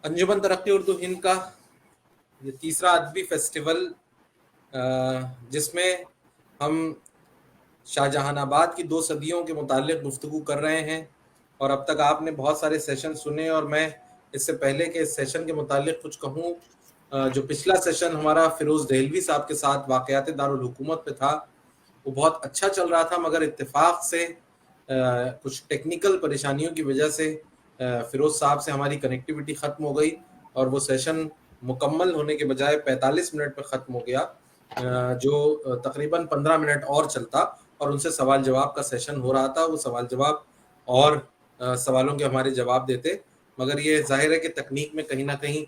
अंजुमन तरक्की उर्दू हिंद का ये तीसरा अदबी फेस्टिवल जिसमें हम शाहजहानाबाद की 2 सदियों के मुतालिक गुफ्तगू कर रहे हैं। और अब तक आपने बहुत सारे सेशन सुने और मैं इससे पहले के इस सेशन के मुतालिक कुछ कहूँ। जो पिछला सेशन हमारा फिरोज़ दहलवी साहब के साथ वाक़यात दारुल हुकूमत पे था, वो बहुत अच्छा चल रहा था, मगर इत्तेफाक से कुछ टेक्निकल परेशानियों की वजह से फिरोज़ साहब से हमारी कनेक्टिविटी ख़त्म हो गई और वो सेशन मुकम्मल होने के बजाय 45 मिनट पर ख़त्म हो गया, जो तकरीबन 15 मिनट और चलता और उनसे सवाल जवाब का सेशन हो रहा था। वो सवाल जवाब और सवालों के हमारे जवाब देते, मगर ये जाहिर है कि तकनीक में कहीं ना कहीं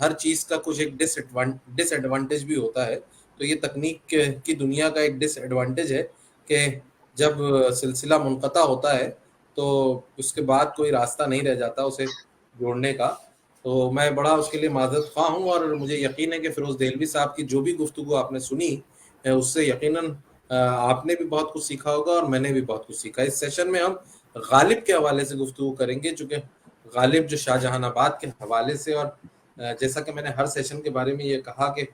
हर चीज़ का कुछ एक डिसएडवांटेज भी होता है। तो ये तकनीक की दुनिया का एक डिसएडवांटेज है कि जब सिलसिला मुनक़ता होता है तो उसके बाद कोई रास्ता नहीं रह जाता उसे जोड़ने का। तो मैं बड़ा उसके लिए माज़रत ख़्वाह हूँ और मुझे यकीन है कि फिरोज़ दहलवी साहब की जो भी गुफ्तगू आपने सुनी उससे यकीनन आपने भी बहुत कुछ सीखा होगा और मैंने भी बहुत कुछ सीखा। इस सेशन में हम गालिब के हवाले से गुफ्तगू करेंगे, चूँकि गालिब जो शाहजहानाबाद के हवाले से, और जैसा कि मैंने हर सेशन के बारे में ये कहा कि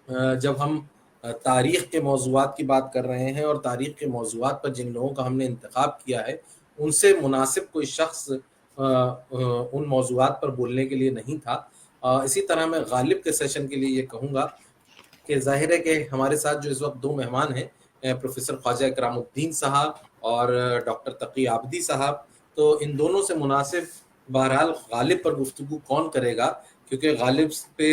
जब हम तारीख़ के मौज़ूआत की बात कर रहे हैं और तारीख़ के मौज़ूआत पर जिन लोगों का हमने इंतख़ाब किया है उनसे मुनासिब कोई शख्स उन मौज़ूआत पर बोलने के लिए नहीं था। इसी तरह मैं गालिब के सेशन के लिए ये कहूँगा कि ज़ाहिर है कि हमारे साथ जो इस वक्त 2 मेहमान हैं, प्रोफ़ेसर ख्वाजा इकरामुद्दीन साहब और डॉक्टर तकी आबदी साहब, तो इन दोनों से मुनासिब बहरहाल गालिब पर गुफ्तगू कौन करेगा, क्योंकि गालिब पे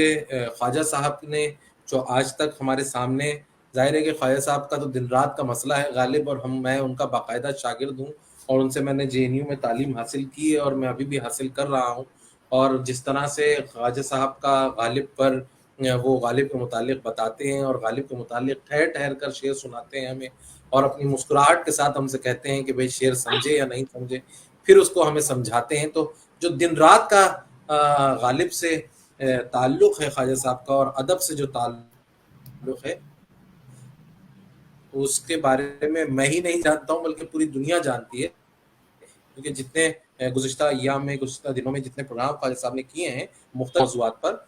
ख्वाजा साहब ने जो आज तक हमारे सामने, ज़ाहिर है कि ख्वाजा साहब का तो दिन रात का मसला है गालिब, और मैं उनका बाकायदा शागिर्द हूँ और उनसे मैंने JNU में तालीम हासिल की है और मैं अभी भी हासिल कर रहा हूँ। और जिस तरह से ख्वाजा साहब का गालिब पर वो गालिब के मुतालिक बताते हैं और गालिब के मुतालिक ठहर ठहर कर शेर सुनाते हैं हमें और अपनी मुस्कुराहट के साथ हमसे कहते हैं कि भाई शेर समझे या नहीं समझे, फिर उसको हमें समझाते हैं। तो जो दिन रात का गालिब से ताल्लुक़ है ख्वाजा साहब का और अदब से जो ताल्लुक़ है, उसके बारे में मैं ही नहीं जानता हूँ बल्कि पूरी दुनिया जानती है, क्योंकि जितने गुज़िश्ता अय्याम में, गुज़िश्ता दिनों में जितने प्रोग्राम ख्वाजा साहब ने किए हैं मुख्तलिफ मौज़ूआत पर,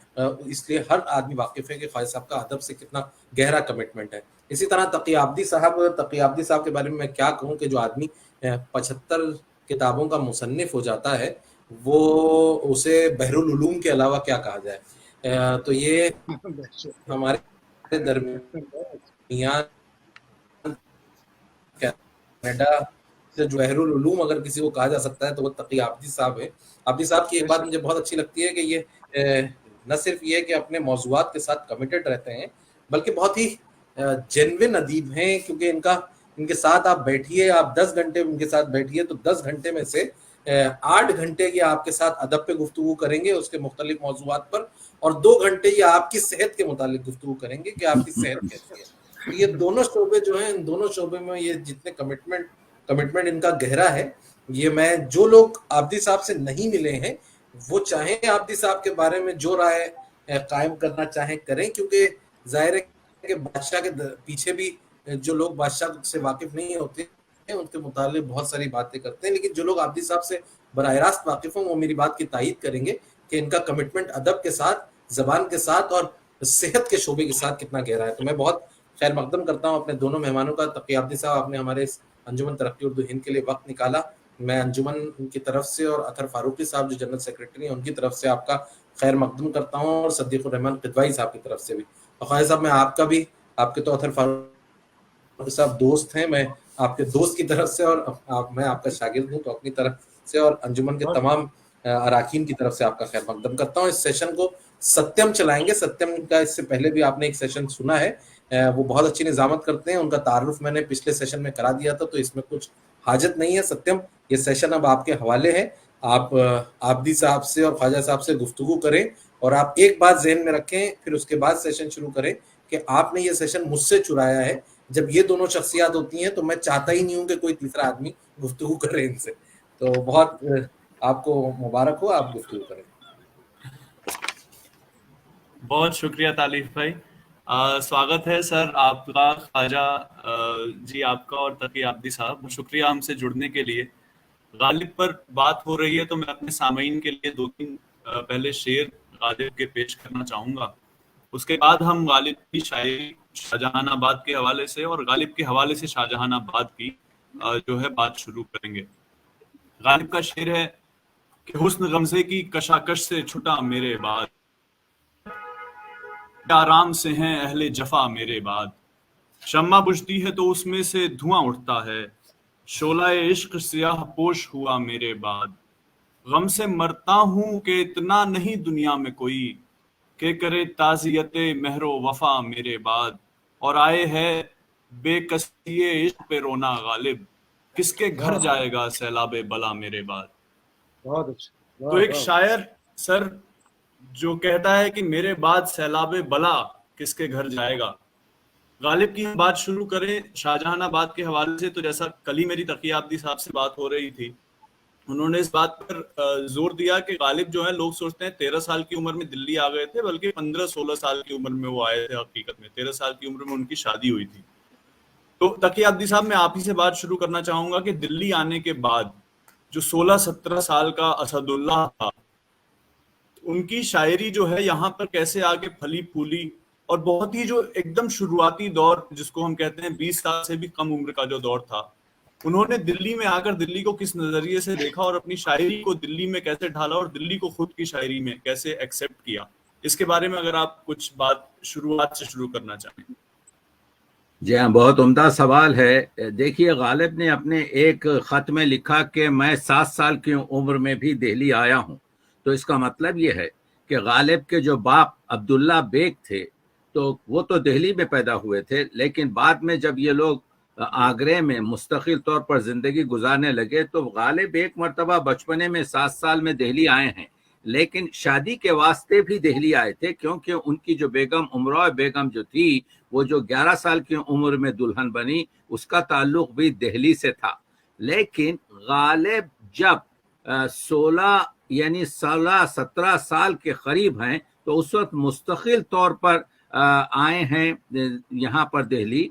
इसलिए हर आदमी वाकिफ़ है कि ख्वाजा साहब का अदब से कितना गहरा कमिटमेंट है। इसी तरह तकी आबदी साहब के बारे में मैं क्या कहूँ कि जो आदमी 75 किताबों का मुसन्निफ़ हो जाता है, वो उसे बहरुल उलूम के अलावा क्या कहा जाए। तो ये हमारे दरमियान कनाडा से जो बहरुल उलूम अगर किसी को कहा जा सकता है तो वो तकी आबदी साहब है। आबदी साहब की एक बात मुझे बहुत अच्छी लगती है कि ये न सिर्फ ये कि अपने मौज़ूआत के साथ कमिटेड रहते हैं, बल्कि बहुत ही जेन्युइन अदीब हैं, क्योंकि इनके साथ आप बैठिए, आप 10 घंटे उनके साथ बैठिए तो 10 घंटे में से 8 घंटे की आपके साथ अदब पे गुफ्तगू करेंगे उसके मुख्तलिफ मौज़ूआत पर, और 2 घंटे ये आपकी सेहत के मुतालिक गुफ्तगू करेंगे कि आपकी सेहत कैसी है। तो ये दोनों शोबे जो हैं, इन दोनों शोबे में ये जितने कमिटमेंट इनका गहरा है, ये मैं जो लोग आबदी साहब से नहीं मिले हैं वो चाहें आबदी साहब के बारे में जो राय कायम करना चाहें करें, क्योंकि जाहिर है कि बादशाह के पीछे भी जो लोग बादशाह से वाकिफ नहीं होते हैं उनके मुतालिक बहुत सारी बातें करते हैं, लेकिन जो लोग आबदी साहब से बराह रास्त वाकिफ हों वो मेरी बात की तायीद करेंगे कि इनका कमिटमेंट अदब के साथ, जबान के साथ और सेहत के शोबे के साथ कितना गहरा है। तो मैं बहुत खैर मकदम करता हूँ अपने दोनों मेहमानों का। तकी आबदी साहब, आपने हमारे इस अंजुमन तरक्की उर्दू हिंद के लिए वक्त निकाला, मैं अंजुमन की तरफ से और अतर फारूकी साहब जो जनरल सेक्रेटरी हैं उनकी तरफ से आपका खैर मकदम करता हूँ, और सद्दीकुर रहमान किदवाई साहब की तरफ से भी। और ख्वाजा साहब, मैं आपका भी, आपके तो अतर फारूकी साहब दोस्त हैं, मैं आपके दोस्त की तरफ से और मैं आपका शागिर्द हूँ, तो अपनी तरफ से और अंजुमन के तमाम अराकीन की तरफ से आपका खैर मकदम करता हूँ। इस सेशन को सत्यम चलाएंगे। सत्यम का इससे पहले भी आपने एक सेशन सुना है, वो बहुत अच्छी निजामत करते हैं, उनका तारुफ मैंने पिछले सेशन में करा दिया था, तो इसमें कुछ हाजत नहीं है। सत्यम, ये सेशन अब आपके हवाले है। आप आबदी साहब से और ख्वाजा साहब से गुफ्तगू करें, और आप एक बात जहन में रखें, फिर उसके बाद सेशन शुरू करें कि आपने ये सेशन मुझसे चुराया है। जब ये दोनों शख्सियात होती हैं तो मैं चाहता ही नहीं हूँ कि कोई तीसरा आदमी गुफ्तगू करे इनसे। तो बहुत आपको मुबारक हो, आप गुफ्तगू करें। बहुत शुक्रिया तालिफ भाई। स्वागत है सर आपका, ख्वाजा जी आपका और तकी आबदी साहब, शुक्रिया हमसे जुड़ने के लिए। गालिब पर बात हो रही है तो मैं अपने सामीन के लिए 2-3 पहले शेर गालिब के पेश करना चाहूँगा, उसके बाद हम गालिब की शायरी शाहजहानाबाद के हवाले से और गालिब के हवाले से शाहजहानाबाद की जो है बात शुरू करेंगे। गालिब का शेर है कि हुस्न गमज़े की कशाकश से छुटा मेरे बाद, आराम से हैं अहले जफा मेरे बाद, शम्मा बुझती है तो उसमें से धुआं उठता है, शोलाए इश्क सियाह पोश हुआ मेरे बाद, गम से मरता हूँ कि इतना नहीं दुनिया में कोई के करे ताज़ियते महरो वफा मेरे बाद, और आए है बेकसिए इश्क पे रोना गालिब, किसके घर जाएगा सैलाबे बला मेरे बाद। बहुत अच्छा। तो एक शायर सर जो कहता है कि मेरे बाद सैलाबे बला किसके घर जाएगा। गालिब की हम बात शुरू करें शाहजहानाबाद के हवाले से, तो जैसा कल ही मेरी तकियाब्दी साहब से बात हो रही थी, उन्होंने इस बात पर जोर दिया कि गालिब जो है, लोग सोचते हैं 13 साल की उम्र में दिल्ली आ गए थे, बल्कि 15-16 साल की उम्र में वो आए थे। हकीकत में 13 साल की उम्र में उनकी शादी हुई थी। तो तकियाब्दी साहब, मैं आप ही से बात शुरू करना चाहूंगा कि दिल्ली आने के बाद जो 16-17 साल का असदुल्लाह था, उनकी शायरी जो है यहाँ पर कैसे आगे फली फूली, और बहुत ही जो एकदम शुरुआती दौर जिसको हम कहते हैं 20 साल से भी कम उम्र का जो दौर था, उन्होंने दिल्ली में आकर दिल्ली को किस नजरिए से देखा और अपनी शायरी को दिल्ली में कैसे ढाला और दिल्ली को खुद की शायरी में कैसे एक्सेप्ट किया, इसके बारे में अगर आप कुछ बात शुरुआत से शुरू करना चाहें। जी हाँ, बहुत उम्दा सवाल है। देखिए, गालिब ने अपने एक ख़त में लिखा कि मैं 7 साल की उम्र में भी दिल्ली आया हूँ। तो इसका मतलब ये है कि गालिब के जो बाप अब्दुल्ला बेग थे, तो वो तो दिल्ली में पैदा हुए थे, लेकिन बाद में जब ये लोग आगरे में मुस्तकिल तौर पर ज़िंदगी गुजारने लगे, तो गालिब एक मरतबा बचपने में 7 साल में दिल्ली आए हैं, लेकिन शादी के वास्ते भी दिल्ली आए थे, क्योंकि उनकी जो बेगम उमराव बेगम जो थी, वो जो 11 साल की उम्र में दुल्हन बनी, उसका ताल्लुक भी दिल्ली से था। लेकिन गालिब जब 16 यानी 16-17 साल के करीब हैं, तो उस वक्त मुस्तकिल तौर पर आए हैं यहाँ पर दिल्ली।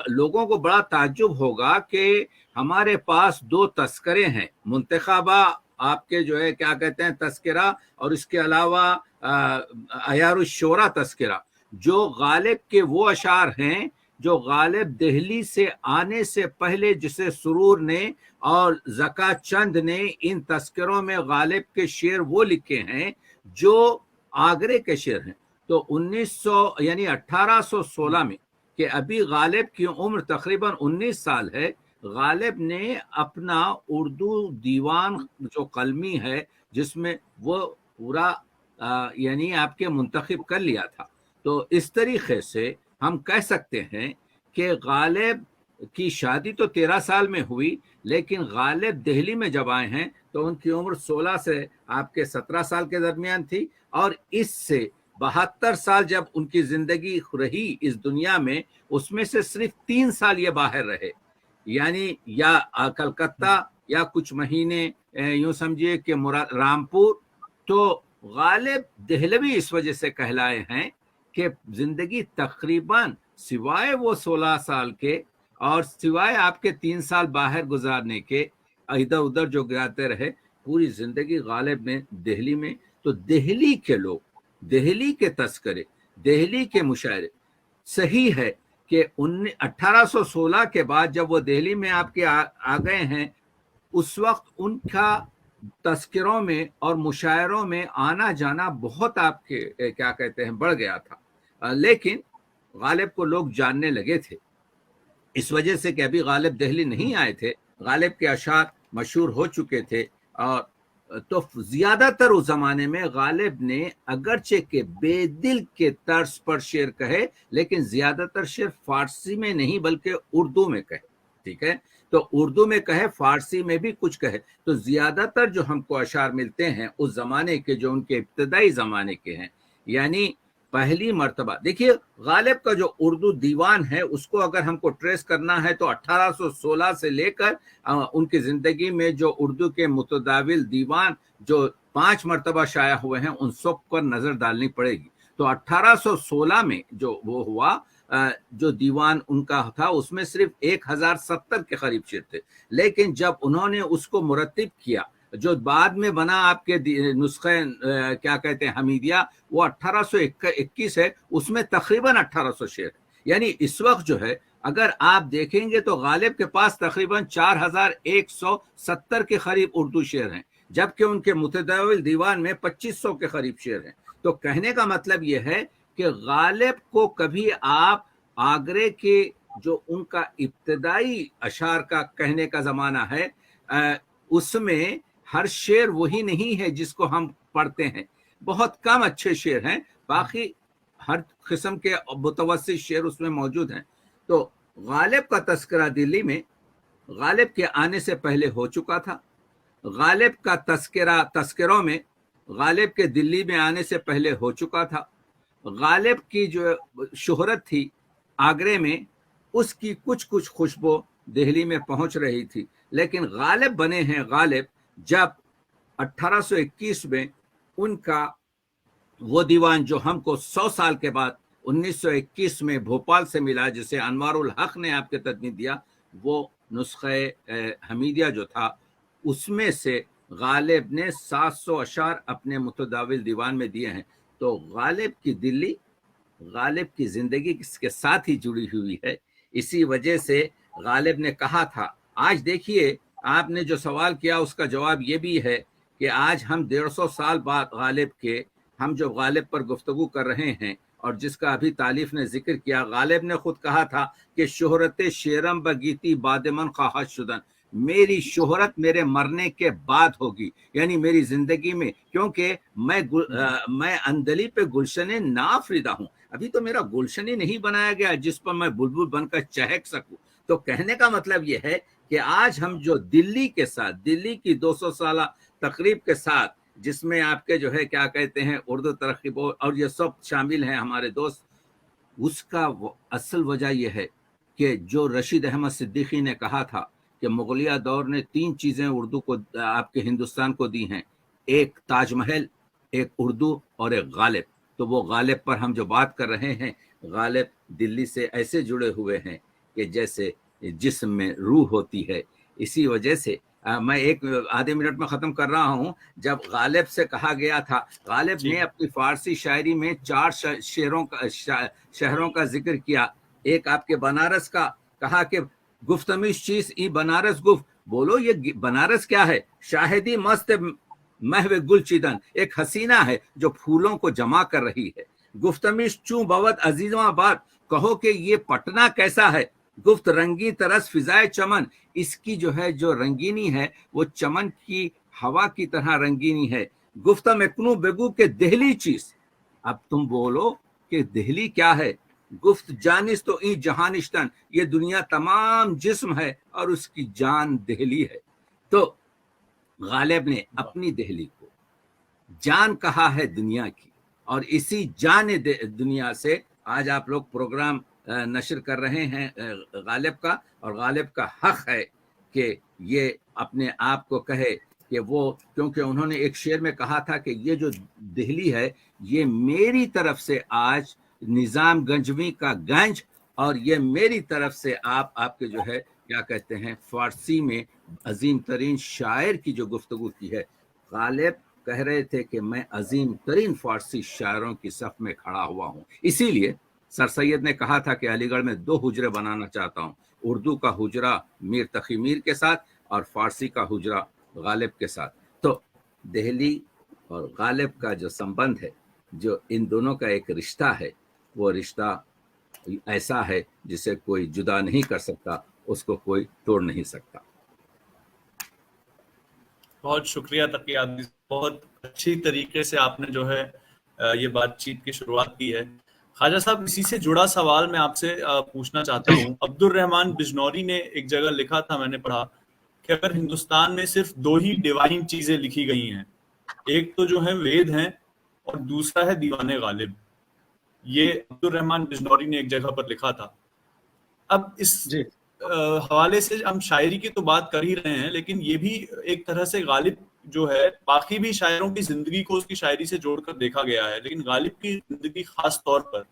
लोगों को बड़ा ताज्जुब होगा कि हमारे पास 2 तस्करे हैं, मुंतखबा आपके जो है क्या कहते हैं तस्करा, और इसके अलावा अयारुश्शोरा तस्करा, जो गालिब के वो अशार हैं जो गालिब दिल्ली से आने से पहले, जिसे सुरूर ने और ज़का चंद ने इन तस्करों में गालिब के शेर वो लिखे हैं जो आगरे के शेर हैं। तो 1900 यानी 1816 में, कि अभी गालिब की उम्र तकरीबन 19 साल है, गालिब ने अपना उर्दू दीवान जो कलमी है, जिसमें वो पूरा यानी आपके मुंतखब कर लिया था। तो इस तरीके से हम कह सकते हैं कि गालिब की शादी तो 13 साल में हुई, लेकिन गालिब दिल्ली में जब आए हैं तो उनकी उम्र 16 से आपके 17 साल के दरमियान थी, और इससे 72 साल जब उनकी जिंदगी रही इस दुनिया में, उसमें से सिर्फ 3 साल ये बाहर रहे, यानी या कलकत्ता या कुछ महीने यूं समझिए कि रामपुर। तो गालिब दहलवी इस वजह से कहलाए हैं कि जिंदगी तकरीबन सिवाय वो 16 साल के और सिवाय आपके 3 साल बाहर गुजारने के, इधर उधर जो जाते रहे, पूरी जिंदगी गालिब में दिल्ली में। तो दिल्ली के लोग, दिल्ली के तस्करे, दिल्ली के मुशायरे, सही है कि 1816 के बाद जब वो दिल्ली में आपके आ गए हैं, उस वक्त उनका तस्करों में और मुशायरों में आना जाना बहुत आपके क्या कहते हैं बढ़ गया था। लेकिन गालिब को लोग जानने लगे थे इस वजह से कि अभी गालिब दिल्ली नहीं आए थे, गालिब के अशार मशहूर हो चुके थे। और तो ज्यादातर उस जमाने में गालिब ने अगरचे के बेदिल के तर्ज पर शेर कहे, लेकिन ज्यादातर शेर फारसी में नहीं बल्कि उर्दू में कहे। ठीक है, तो उर्दू में कहे, फारसी में भी कुछ कहे। तो ज्यादातर जो हमको अशार मिलते हैं उस जमाने के, जो उनके इब्तदाई जमाने के हैं, यानी पहली मर्तबा देखिए गालिब का जो उर्दू दीवान है उसको अगर हमको ट्रेस करना है तो 1816 से लेकर उनकी जिंदगी में जो उर्दू के मुतदाविल दीवान जो 5 मर्तबा शाया हुए हैं उन सब पर नजर डालनी पड़ेगी। तो 1816 में जो वो हुआ, जो दीवान उनका था उसमें सिर्फ 1070 के करीब शेर थे, लेकिन जब उन्होंने उसको मुरत्तिब किया जो बाद में बना आपके नुस्खे क्या कहते हैं हमीदिया, वो 1821 है, उसमें तकरीबन 1800 शेर। यानी इस वक्त जो है अगर आप देखेंगे तो गालिब के पास तकरीबन 4170 के करीब उर्दू शेर हैं, जबकि उनके मुतदाविल दीवान में 2500 के करीब शेर हैं। तो कहने का मतलब यह है कि गालिब को कभी आप आगरे के जो उनका इब्तदाई अशार का कहने का ज़माना है उसमें हर शेर वही नहीं है जिसको हम पढ़ते हैं, बहुत कम अच्छे शेर हैं, बाकी हर किस्म के मुतवस्सित शेर उसमें मौजूद हैं। तो गालिब का तस्करा दिल्ली में गालिब के आने से पहले हो चुका था। गालिब का तस्करों में गालिब के दिल्ली में आने से पहले हो चुका था। गालिब की जो शोहरत थी आगरे में, उसकी कुछ कुछ खुशबू दिल्ली में पहुंच रही थी, लेकिन गालिब बने हैं गालिब जब 1821 में उनका वो दीवान जो हमको 100 साल के बाद 1921 में भोपाल से मिला, जिसे अनवारुल हक ने आपके तदमीन दिया, वो नुस्खे हमीदिया जो था उसमें से गालिब ने 700 अशार अपने मुतदाविल दीवान में दिए हैं। तो गालिब की दिल्ली गालिब की जिंदगी के साथ ही जुड़ी हुई है। इसी वजह से गालिब ने कहा था, आज देखिए आपने जो सवाल किया उसका जवाब ये भी है कि आज हम 150 साल बाद गालिब के, हम जो गालिब पर गुफ्तगू कर रहे हैं और जिसका अभी तालीफ ने जिक्र किया, गालिब ने खुद कहा था कि शोहरत शेरम बगीती बादमन ख्वाहश शुदन, मेरी शोहरत मेरे मरने के बाद होगी, यानी मेरी जिंदगी में, क्योंकि मैं अंदली पे गुलशने नाफरीदा हूँ, अभी तो मेरा गुलशनी नहीं बनाया गया जिस पर मैं बुलबुल बनकर चहक सकूं। तो कहने का मतलब यह है कि आज हम जो दिल्ली के साथ, दिल्ली की 200 साल तकरीब के साथ, जिसमें आपके जो है क्या कहते हैं उर्दू तरक्की बोर्ड और ये सब शामिल हैं हमारे दोस्त, उसका असल वजह यह है कि जो रशीद अहमद सिद्दीकी ने कहा था कि मुगलिया दौर ने 3 चीज़ें उर्दू को, आपके हिंदुस्तान को दी हैं, एक ताजमहल, एक उर्दू और एक गालिब। तो वो गालिब पर हम जो बात कर रहे हैं, गालिब दिल्ली से ऐसे जुड़े हुए हैं कि जैसे जिस्म में रूह होती है। इसी वजह से मैं एक आधे मिनट में ख़त्म कर रहा हूँ। जब गालिब से कहा गया था, गालिब ने अपनी फ़ारसी शायरी में 4 शहरों का जिक्र किया। एक आपके बनारस का कहा कि गुफ्तमिश चीज़ ई बनारस गुफ्त, बोलो ये बनारस क्या है, शाहिदी मस्त महव गुलचिदन, एक हसीना है जो फूलों को जमा कर रही है। गुफ्तमिश चूं बवत अजीज़ाबाद, कहो कि ये पटना कैसा है। गुफ्त रंगी तरस फिजाए चमन, इसकी जो है जो रंगीनी है वो चमन की हवा की तरह रंगीनी है। गुफ्त मकनू बेगू के दिल्ली चीज, अब तुम बोलो कि दिल्ली क्या है। गुफ्त जानिस तो ई जहानिश्तन, ये दुनिया तमाम जिस्म है और उसकी जान दिल्ली है। तो गालिब ने अपनी दिल्ली को जान कहा है दुनिया की, और इसी जान दुनिया से आज आप लोग प्रोग्राम नशर कर रहे हैं गालिब का, और गालिब का हक है कि ये अपने आप को कहे कि वो, क्योंकि उन्होंने एक शेर में कहा था कि ये जो दिल्ली है ये मेरी तरफ से आज निज़ाम गंजवी का गंज, और ये मेरी तरफ से आपके जो है क्या कहते हैं फारसी में अजीम तरीन शायर की जो गुफ्तगू की है। गालिब कह रहे थे कि मैं अजीम तरीन फारसी शायरों की सफ में खड़ा हुआ हूँ। इसीलिए सर सैयद ने कहा था कि अलीगढ़ में 2 हुजरे बनाना चाहता हूँ, उर्दू का हुजरा मीर तकी मीर के साथ और फारसी का हुजरा गालिब के साथ। तो दिल्ली और गालिब का जो संबंध है, जो इन दोनों का एक रिश्ता है, वो रिश्ता ऐसा है जिसे कोई जुदा नहीं कर सकता, उसको कोई तोड़ नहीं सकता। बहुत शुक्रिया तकी आदिल, बहुत अच्छी तरीके से आपने जो है ये बातचीत की शुरुआत की है। ख्वाजा साहब, इसी से जुड़ा सवाल मैं आपसे पूछना चाहता हूँ। अब्दुल रहमान बिजनौरी ने एक जगह लिखा था, मैंने पढ़ा कि अगर हिंदुस्तान में सिर्फ 2 ही डिवाइन चीजें लिखी गई हैं, एक तो जो है वेद हैं और दूसरा है दीवाने गालिब, ये अब्दुल रहमान बिजनौरी ने एक जगह पर लिखा था। अब इस हवाले से हम शायरी की तो बात कर ही रहे हैं, लेकिन ये भी एक तरह से गालिब जो है, बाकी भी शायरों की जिंदगी को उसकी शायरी से जोड़कर देखा गया है, लेकिन गालिब की जिंदगी खास तौर पर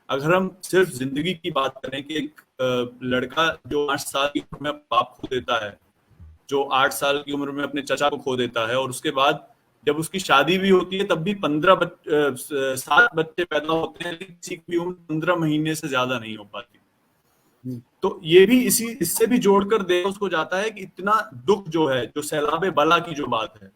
अगर हम सिर्फ जिंदगी की बात करें कि एक लड़का जो 8 साल की उम्र में बाप खो देता है, جو 8 سال کی عمر میں اپنے چچا کو کھو دیتا ہے، اور اس کے بعد جب اس کی شادی بھی ہوتی ہے تب بھی 7 بچے پیدا ہوتے ہیں، لیکن کسی کی عمر 15 مہینے سے زیادہ نہیں ہو پاتی. تو یہ بھی اس سے بھی جوڑ کر دیکھ اس کو جاتا ہے کہ اتنا دکھ جو ہے، جو سیلاب بلا کی جو بات ہے،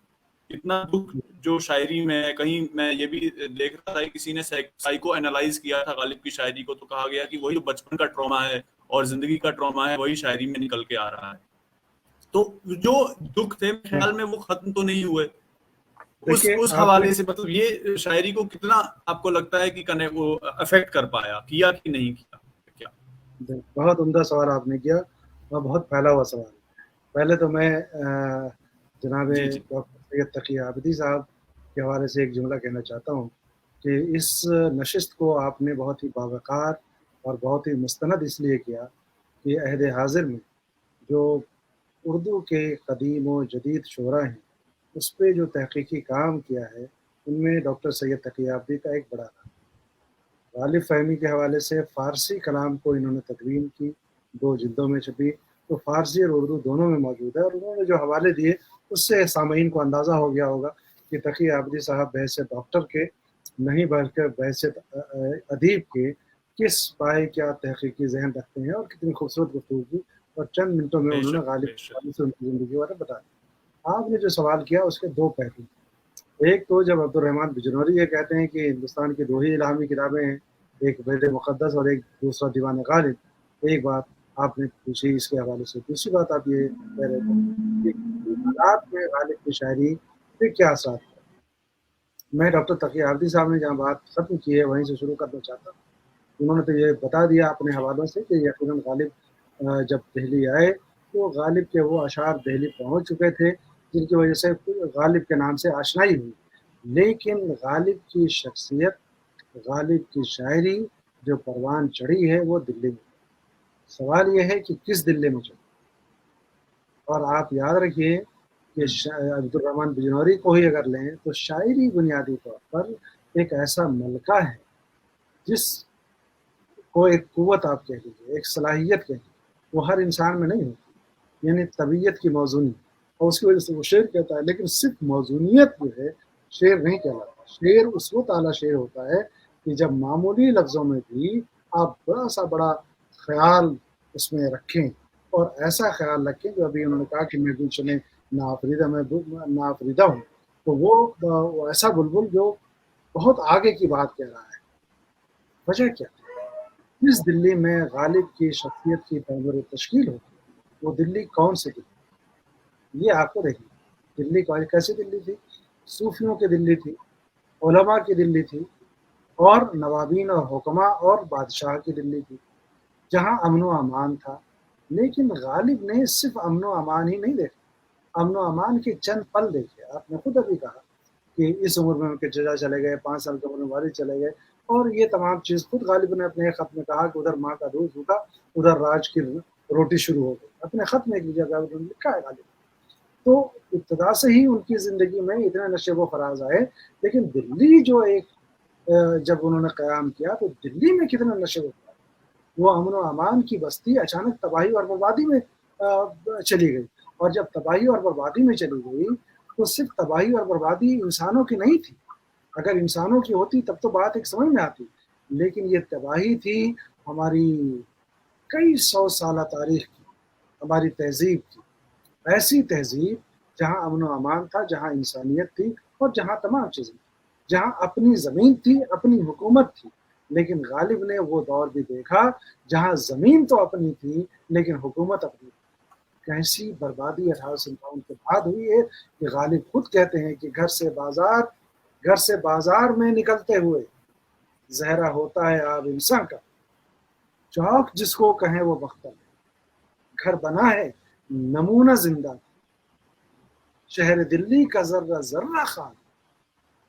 اتنا دکھ جو شاعری میں ہے. کہیں میں یہ بھی دیکھ رہا تھا، کسی نے سائیکو اینالائز کیا تھا غالب کی شاعری کو، تو کہا گیا کہ وہی بچپن کا ٹراما ہے اور زندگی کا ٹراما ہے، وہی شاعری میں نکل کے آ رہا ہے. تو جو دکھ تھے خیال میں وہ ختم تو نہیں ہوئے. اس حوالے سے مطلب یہ شاعری کو کتنا آپ کو لگتا ہے کہ وہ افیکٹ کر پایا، کیا کہ نہیں کیا؟ بہت عمدہ سوال آپ نے کیا اور بہت پھیلا ہوا سوال. پہلے تو میں جناب ڈاکٹر سید تقی عابدی صاحب کے حوالے سے ایک جملہ کہنا چاہتا ہوں کہ اس نشست کو آپ نے بہت ہی باوقار اور بہت ہی مستند اس لیے کیا کہ عہد حاضر میں جو اردو کے قدیم و جدید شعراء ہیں اس پہ جو تحقیقی کام کیا ہے ان میں ڈاکٹر سید تقی عابدی کا ایک بڑا نام. غالب فہمی کے حوالے سے فارسی کلام کو انہوں نے تدوین کی، 2 جلدوں میں چھپی، تو فارسی اور اردو دونوں میں موجود ہے. اور انہوں نے جو حوالے دیے اس سے سامعین کو اندازہ ہو گیا ہوگا کہ تقی عابدی صاحب بحیثیت ڈاکٹر کے نہیں بلکہ بحیثیت ادیب کے کس پائے کیا تحقیقی ذہن رکھتے ہیں اور کتنی خوبصورت گفتگو کی، اور چند منٹوں میں انہوں نے غالب سے ان کی زندگی بارے بتا دیا. آپ نے جو سوال کیا اس کے 2 پہلو. ایک تو جب عبدالرحمن بجنوری یہ کہتے ہیں کہ ہندوستان کی 2 ہی الہامی کتابیں ہیں، ایک بیت مقدس اور ایک دوسرا دیوان غالب. ایک بات آپ نے پوچھی اس کے حوالے سے. دوسری بات آپ یہ کہہ رہے تھے کہ حالات میں غالب کی شاعری پہ کیا اثرات ہے. میں ڈاکٹر تقی عابدی صاحب نے جہاں بات ختم کی ہے وہیں سے شروع کرنا چاہتا ہوں. انہوں نے تو یہ بتا دیا اپنے حوالوں سے کہ یقیناً غالب جب دہلی آئے تو غالب کے وہ اشعار دہلی پہنچ چکے تھے جن کی وجہ سے غالب کے نام سے آشنائی ہوئی. لیکن غالب کی شخصیت، غالب کی شاعری جو پروان چڑھی ہے وہ دلی میں. سوال یہ ہے کہ کس دلی میں چڑھی. اور آپ یاد رکھیے کہ عبدالرحمن بجنوری کو ہی اگر لیں تو شاعری بنیادی طور پر ایک ایسا ملکہ ہے جس کو ایک قوت آپ کہہ لیجیے، ایک صلاحیت کہہ لیجیے، وہ ہر انسان میں نہیں ہوتی. یعنی طبیعت کی موزونی، اور اس کی وجہ سے وہ شعر کہتا ہے. لیکن صرف موزونیت جو ہے شعر نہیں کہلاتا. شعر اس وقت اعلیٰ شعر ہوتا ہے کہ جب معمولی لفظوں میں بھی آپ بڑا سا بڑا خیال اس میں رکھیں، اور ایسا خیال رکھیں جو ابھی انہوں نے کہا کہ میں گلشن ناآفریدہ میں ناآفریدہ ہوں، تو وہ ایسا بلبل جو بہت آگے کی بات کہہ رہا ہے. وجہ کیا؟ جس دلی میں غالب کی شخصیت کی تعمیر و تشکیل ہوتی، وہ دلی کون سی دلی؟ یہ آپ کو دیکھیے دلی کیسی دلی تھی. صوفیوں کی دلی تھی، علماء کی دلی تھی، اور نوابین اور حکماء اور بادشاہ کی دلی تھی جہاں امن و امان تھا. لیکن غالب نے صرف امن و امان ہی نہیں دیکھا، امن و امان کے چند پل دیکھے. آپ نے خود ابھی کہا کہ اس عمر میں ان کے چچا چلے گئے، 5 سال کی عمر میں والد چلے گئے، اور یہ تمام چیز خود غالب نے اپنے خط میں کہا کہ ادھر ماں کا دودھ چھوٹا، ادھر راج کی روٹی شروع ہو گئی. اپنے خط میں ایک جگہ لکھا ہے غالب. تو ابتدا سے ہی ان کی زندگی میں اتنے نشیب و فراز آئے. لیکن دلی جو ایک جب انہوں نے قیام کیا تو دلی میں کتنا نشیب و فراز، وہ امن و امان کی بستی اچانک تباہی اور بربادی میں چلی گئی. اور جب تباہی اور بربادی میں چلی گئی تو صرف تباہی اور بربادی انسانوں کی نہیں تھی. اگر انسانوں کی ہوتی تب تو بات ایک سمجھ میں آتی. لیکن یہ تباہی تھی ہماری کئی 100 سالہ تاریخ کی، ہماری تہذیب کی. ایسی تہذیب جہاں امن و امان تھا، جہاں انسانیت تھی، اور جہاں تمام چیزیں تھیں، جہاں اپنی زمین تھی، اپنی حکومت تھی. لیکن غالب نے وہ دور بھی دیکھا جہاں زمین تو اپنی تھی لیکن حکومت اپنی تھی. کیسی بربادی 1857 کے بعد ہوئی ہے کہ غالب خود کہتے ہیں کہ گھر سے بازار میں نکلتے ہوئے زہرا ہوتا ہے آب انسان کا، چوک جس کو کہیں وہ بختر ہے، گھر بنا ہے نمونہ زندہ، شہر دلی کا ذرہ ذرہ خان،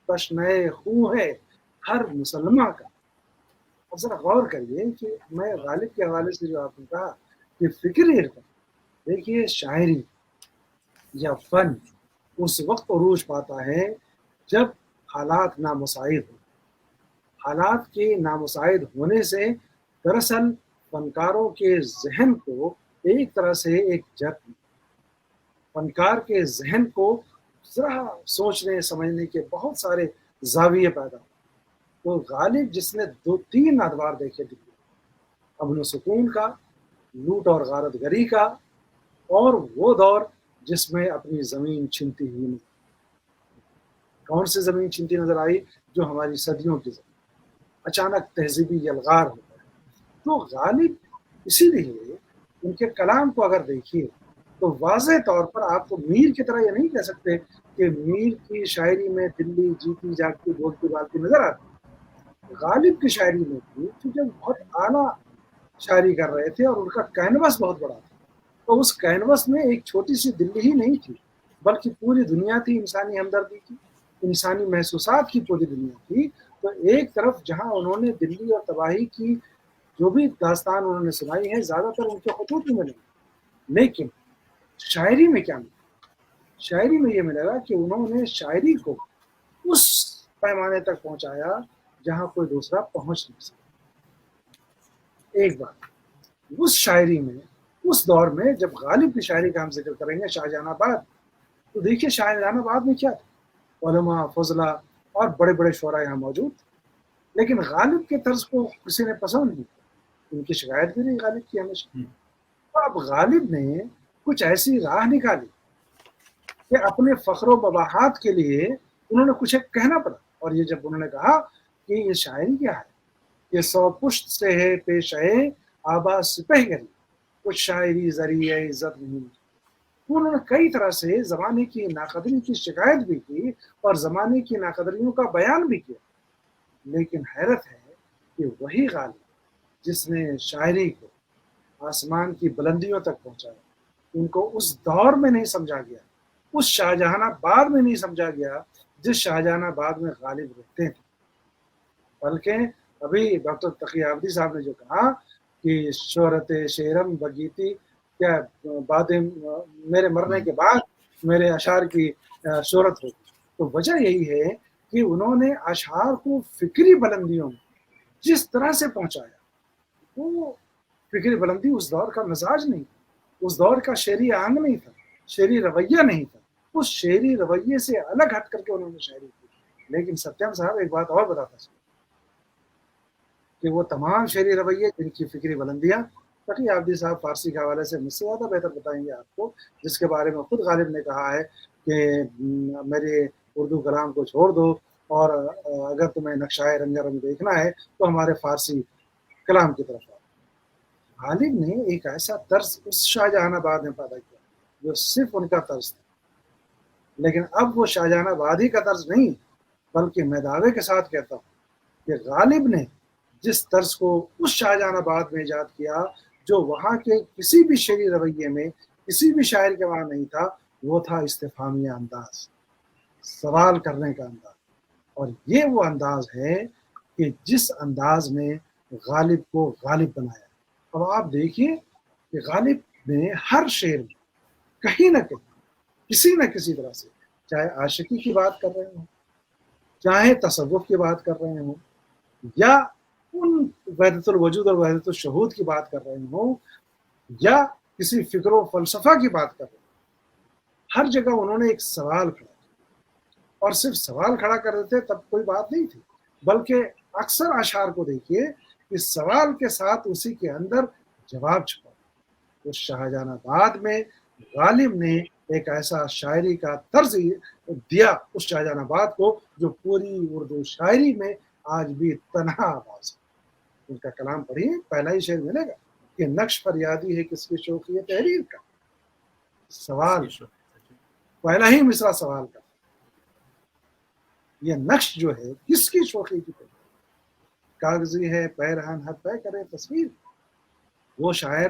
تشنہ خون ہے ہر مسلمان کا. اب ذرا غور کریے کہ میں غالب کے حوالے سے جو آپ نے کہا کہ فکری عرفان، دیکھیے شاعری یا فن اس وقت عروج پاتا ہے جب حالات نامساعد ہوں. حالات کے نامساعد ہونے سے دراصل فنکاروں کے ذہن کو ایک طرح سے ایک جت، فنکار کے ذہن کو ذرا سوچنے سمجھنے کے بہت سارے زاویے پیدا ہوئے. تو غالب جس نے 2-3 ادوار دیکھے دلی، امن و سکون کا، لوٹ اور غارت گری کا، اور وہ دور جس میں اپنی زمین چھنتی ہوئی نظر. کون سی زمین چھنتی نظر آئی؟ جو ہماری صدیوں کی زمین. اچانک تہذیبی یلغار ہو گیا. تو غالب اسی لیے ان کے کلام کو اگر دیکھیے تو واضح طور پر آپ کو میر کی طرح یہ نہیں کہہ سکتے کہ میر کی شاعری میں دلی جیتی جاگتی بولتی بالتی نظر آتی. غالب کی شاعری میں بھی کیونکہ وہ بہت اعلیٰ شاعری کر رہے تھے اور ان کا کینوس بہت بڑا تھا، تو اس کینوس میں ایک چھوٹی سی دلی ہی نہیں تھی بلکہ پوری دنیا تھی. انسانی ہمدردی کی، انسانی محسوسات کی پوری دنیا تھی. تو ایک طرف جہاں انہوں نے دلی اور تباہی کی جو بھی داستان انہوں نے سنائی ہے زیادہ تر ان کے خطوط میں ملے، لیکن شاعری میں کیا ملا؟ شاعری میں یہ ملے گا کہ انہوں نے شاعری کو اس پیمانے تک پہنچایا جہاں کوئی دوسرا پہنچ نہیں سکتا. ایک بات اس شاعری میں، اس دور میں جب غالب کی شاعری کا ہم ذکر کریں گے شاہجہان آباد، تو دیکھیے شاہجہان آباد میں کیا تھا، علماء، فضلاء اور بڑے بڑے شعراء یہاں موجود تھے. لیکن غالب کے طرز کو کسی نے پسند نہیں کیا، ان کی شکایت بھی رہی غالب کی ہمیشہ. تو اب غالب نے کچھ ایسی راہ نکالی کہ اپنے فخر و بباحات کے لیے انہوں نے کچھ ایک کہنا پڑا. اور یہ جب انہوں نے کہا کہ یہ شاعری کیا ہے، یہ 100 پشت سے ہے پیش ہے آبا سپہ گری، کچھ شاعری ذریعہ عزت نہیں. انہوں نے کئی طرح سے زمانے کی ناقدری کی شکایت بھی کی اور زمانے کی ناقدریوں کا بیان بھی کیا. لیکن حیرت ہے کہ وہی غالب جس نے شاعری کو آسمان کی بلندیوں تک پہنچایا، ان کو اس دور میں نہیں سمجھا گیا، اس شاہجہان آباد میں نہیں سمجھا گیا جس شاہجہان آباد میں غالب رہتے تھے. بلکہ ابھی ڈاکٹر تقی عابدی صاحب نے جو کہا کہ شہرت شعرم بگیتی، کیا بعد میرے مرنے کے بعد میرے اشعار کی شہرت ہوگی، تو وجہ یہی ہے کہ انہوں نے اشعار کو فکری بلندیوں میں جس طرح سے پہنچایا، وہ فکری بلندی اس دور کا مزاج نہیں تھا، اس دور کا شعری آہنگ نہیں تھا، شعری رویہ نہیں تھا. اس شعری رویے سے الگ ہٹ کر کے انہوں نے شاعری کی. لیکن ستیم صاحب ایک بات اور بتاتا ہے کہ وہ تمام شعری رویے جن کی فکری بلندیاں تقی عابدی صاحب فارسی کے حوالے سے مجھ سے زیادہ بہتر بتائیں گے آپ کو، جس کے بارے میں خود غالب نے کہا ہے کہ میرے اردو کلام کو چھوڑ دو اور اگر تمہیں نقشۂ رنگ رنگ دیکھنا ہے تو ہمارے فارسی کلام کی طرف آؤ. غالب نے ایک ایسا طرز اس شاہجہان آباد میں پیدا کیا جو صرف ان کا طرز تھا. لیکن اب وہ شاہجہان آبادی کا طرز نہیں، بلکہ میں دعوے کے ساتھ کہتا ہوں کہ غالب نے جس طرز کو اس شاہجہان آباد میں ایجاد کیا جو وہاں کے کسی بھی شعری رویے میں کسی بھی شاعر کے وہاں نہیں تھا، وہ تھا استفہامیہ انداز، سوال کرنے کا انداز. اور یہ وہ انداز ہے کہ جس انداز میں غالب کو غالب بنایا. اب آپ دیکھیے کہ غالب نے ہر شعر میں کہیں نہ کہیں کسی نہ کسی طرح سے، چاہے عاشقی کی بات کر رہے ہوں، چاہے تصوف کی بات کر رہے ہوں، یا ان وحدت الوجود اور وحدت الشہود کی بات کر رہے ہوں، یا کسی فکر و فلسفہ کی بات کر رہے ہوں، ہر جگہ انہوں نے ایک سوال کھڑا کیا. اور صرف سوال کھڑا کر دیتے تب کوئی بات نہیں تھی، بلکہ اکثر اشعار کو دیکھیے کہ سوال کے ساتھ اسی کے اندر جواب چھپا. اس شاہجہان آباد میں غالب نے ایک ایسا شاعری کا طرز دیا اس شاہجہان آباد کو جو پوری اردو شاعری میں آج بھی تنہا آواز ہے. ان کا کلام پڑھیے، پہلا ہی شعر ملے گا کہ نقش فریادی ہے کس کی شوقی تحریر کا. سوال، پہلا ہی مصرع سوال کا، یہ نقش جو ہے کس کی شوقی کی تحریر، کاغذی ہے پیرہن ہر پہ کرے تصویر. وہ شاعر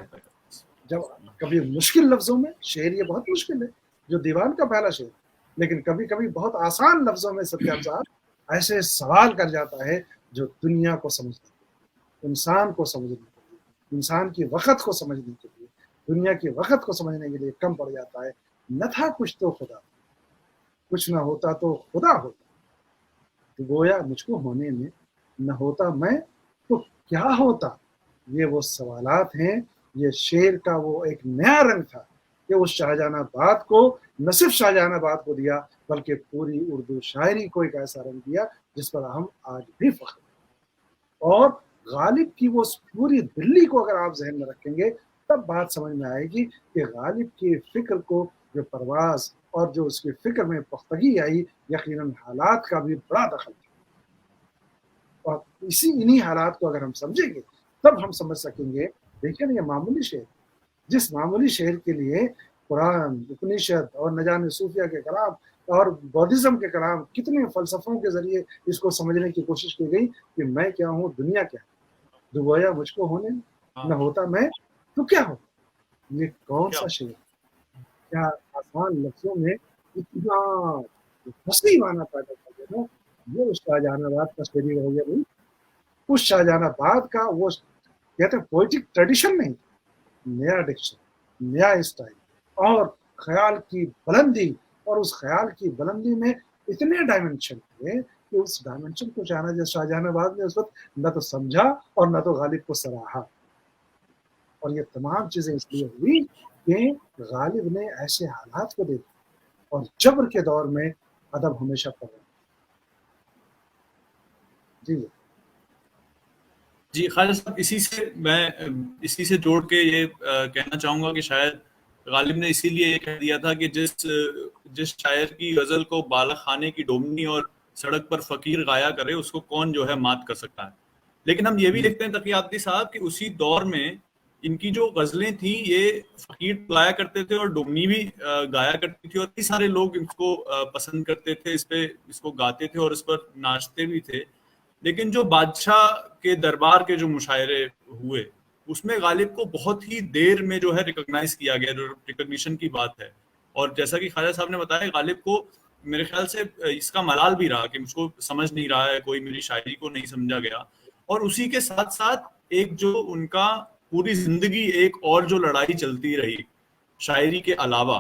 جب کبھی مشکل لفظوں میں، شعر یہ بہت مشکل ہے جو دیوان کا پہلا شعر، لیکن کبھی کبھی بہت آسان لفظوں میں ستیام صاحب ایسے سوال کر جاتا ہے جو دنیا کو سمجھنے کے لیے، انسان کو سمجھنے کے لیے، انسان کی وقت کو سمجھنے کے لیے، دنیا کی وقت کو سمجھنے کے لیے کم پڑ جاتا ہے. نہ تھا کچھ تو خدا، کچھ نہ ہوتا تو خدا ہوتا، تو گویا مجھ کو ہونے میں نہ ہوتا میں تو کیا ہوتا. یہ وہ سوالات ہیں، یہ شعر کا وہ ایک نیا رنگ تھا کہ اس شاہجہان آباد کو نہ صرف شاہجہان آباد کو دیا بلکہ پوری اردو شاعری کو ایک ایسا رنگ دیا جس پر ہم آج بھی فخر ہیں۔ اور غالب کی وہ پوری دلی کو اگر آپ ذہن میں رکھیں گے تب بات سمجھ میں آئے گی کہ غالب کی فکر کو جو پرواز اور جو اس کی فکر میں پختگی آئی یقیناً حالات کا بھی بڑا دخل تھا، اور انہی حالات کو اگر ہم سمجھیں گے تب ہم سمجھ سکیں گے۔ دیکھیں یہ معمولی شعر، جس معمولی شعر کے لیے قرآن، اپنشد اور نہ جانے صوفیہ کے کلام اور بودھزم کے کلام کتنے فلسفوں کے ذریعے اس کو سمجھنے کی کوشش کی گئی کہ میں کیا ہوں، دنیا کیا ہے، دبویا مجھ کو ہونے نہ ہوتا میں تو کیا ہو۔ یہ کون سا شعر، کیا آسان لفظوں میں اتنا حسنی معنی پیدا کر دینا۔ یہ شاہجہان آباد کا شعری رویہ نہیں، اس شاہجہان آباد کا وہ کہتے ہیں پوئٹک ٹریڈیشن نہیں، نیا ڈکشن، نیا اسٹائل اور خیال کی بلندی، اور اس خیال کی بلندی میں اتنے ڈائمنشن تھے کہ اس ڈائمنشن کو شاہجہان آباد نے اس وقت نہ تو سمجھا اور نہ تو غالب کو سراہا۔ اور یہ تمام چیزیں اس لیے ہوئی کہ غالب نے ایسے حالات کو دیکھا، اور جبر کے دور میں ادب ہمیشہ پڑھا۔ جی خالد صاحب، اسی سے جوڑ کے یہ کہنا چاہوں گا کہ شاید غالب نے اسی لیے یہ کہہ دیا تھا کہ جس شاعر کی غزل کو بالا خانے کی ڈومنی اور سڑک پر فقیر گایا کرے اس کو کون جو ہے مات کر سکتا ہے۔ لیکن ہم یہ بھی لکھتے ہیں تقی عابدی صاحب کہ اسی دور میں ان کی جو غزلیں تھیں یہ فقیر گایا کرتے تھے اور ڈومنی بھی گایا کرتی تھی، اور کئی سارے لوگ اس کو پسند کرتے تھے، اس کو گاتے تھے اور اس پر ناچتے بھی تھے۔ لیکن جو بادشاہ کے دربار کے جو مشاعرے ہوئے اس میں غالب کو بہت ہی دیر میں جو ہے ریکگنائز کیا گیا، جو ریکگنیشن کی بات ہے۔ اور جیسا کہ خالد صاحب نے بتایا، غالب کو میرے خیال سے اس کا ملال بھی رہا کہ مجھ کو سمجھ نہیں رہا ہے، کوئی میری شاعری کو نہیں سمجھا گیا۔ اور اسی کے ساتھ ساتھ ایک جو ان کا پوری زندگی ایک اور جو لڑائی چلتی رہی شاعری کے علاوہ،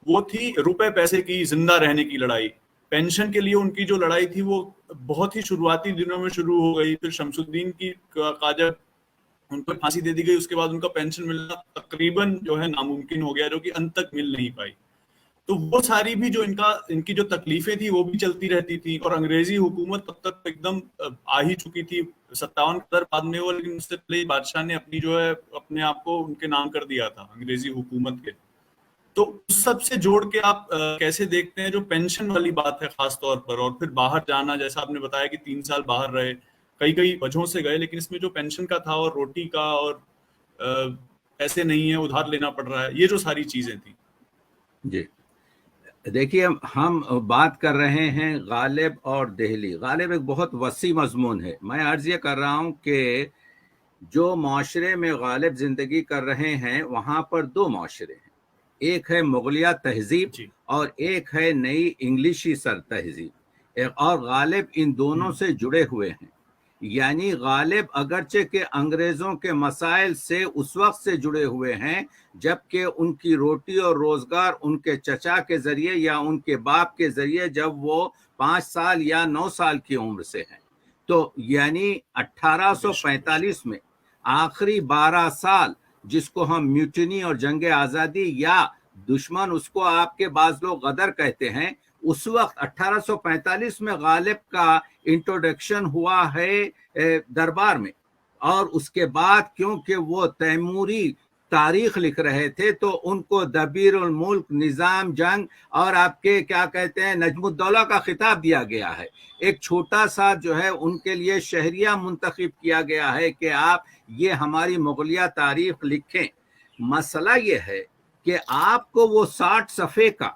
وہ تھی روپے پیسے کی، زندہ رہنے کی لڑائی۔ پینشن کے لیے ان کی جو لڑائی تھی وہ بہت ہی شروعاتی دنوں میں شروع ہو گئی، پھر شمس الدین کی جب ان پر پھانسی دے دی گئی اس کے بعد ان کا پینشن ملنا تقریباً جو ہے ناممکن ہو گیا، جو کہ انت تک مل نہیں پائی۔ تو وہ ساری بھی جو ان کی جو تکلیفیں تھی وہ بھی چلتی رہتی تھی، اور انگریزی حکومت تب تک ایک دم آ ہی چکی تھی، 57 قدر بعد میں ہوا، لیکن اس سے پہلے بادشاہ نے اپنے آپ کو ان کے نام کر دیا تھا انگریزی حکومت کے۔ تو اس سب سے جوڑ کے آپ کیسے دیکھتے ہیں جو پینشن والی بات ہے خاص طور پر، اور پھر باہر جانا، جیسا آپ نے بتایا کہ 3 سال باہر رہے، کئی وجہوں سے گئے، لیکن اس میں جو پینشن کا تھا اور روٹی کا اور پیسے نہیں ہے، ادھار لینا پڑ رہا ہے، یہ جو ساری چیزیں تھیں۔ جی دیکھیے، ہم بات کر رہے ہیں غالب اور دہلی۔ غالب ایک بہت وسیع مضمون ہے۔ میں عرض یہ کر رہا ہوں کہ جو معاشرے میں غالب زندگی کر رہے ہیں وہاں پر 2 معاشرے ہیں، ایک ہے مغلیہ تہذیب اور ایک ہے نئی انگلشی سر تہذیب، اور غالب ان دونوں سے جڑے ہوئے ہیں۔ یعنی غالب اگرچہ کہ انگریزوں کے مسائل سے اس وقت سے جڑے ہوئے ہیں جبکہ ان کی روٹی اور روزگار ان کے چچا کے ذریعے یا ان کے باپ کے ذریعے جب وہ 5 سال یا 9 سال کی عمر سے ہیں، تو یعنی 1845 میں آخری 12 سال جس کو ہم میوٹنی اور جنگ آزادی یا دشمن اس کو آپ کے بعض لوگ غدر کہتے ہیں، اس وقت 1845 میں غالب کا انٹروڈکشن ہوا ہے دربار میں، اور اس کے بعد کیونکہ وہ تیموری تاریخ لکھ رہے تھے تو ان کو دبیر الملک، نظام جنگ اور آپ کے کیا کہتے ہیں نجم الدولہ کا خطاب دیا گیا ہے۔ ایک چھوٹا سا جو ہے ان کے لیے شہریہ منتخب کیا گیا ہے کہ آپ یہ ہماری مغلیہ تاریخ لکھیں۔ مسئلہ یہ ہے کہ آپ کو وہ 60 صفحے کا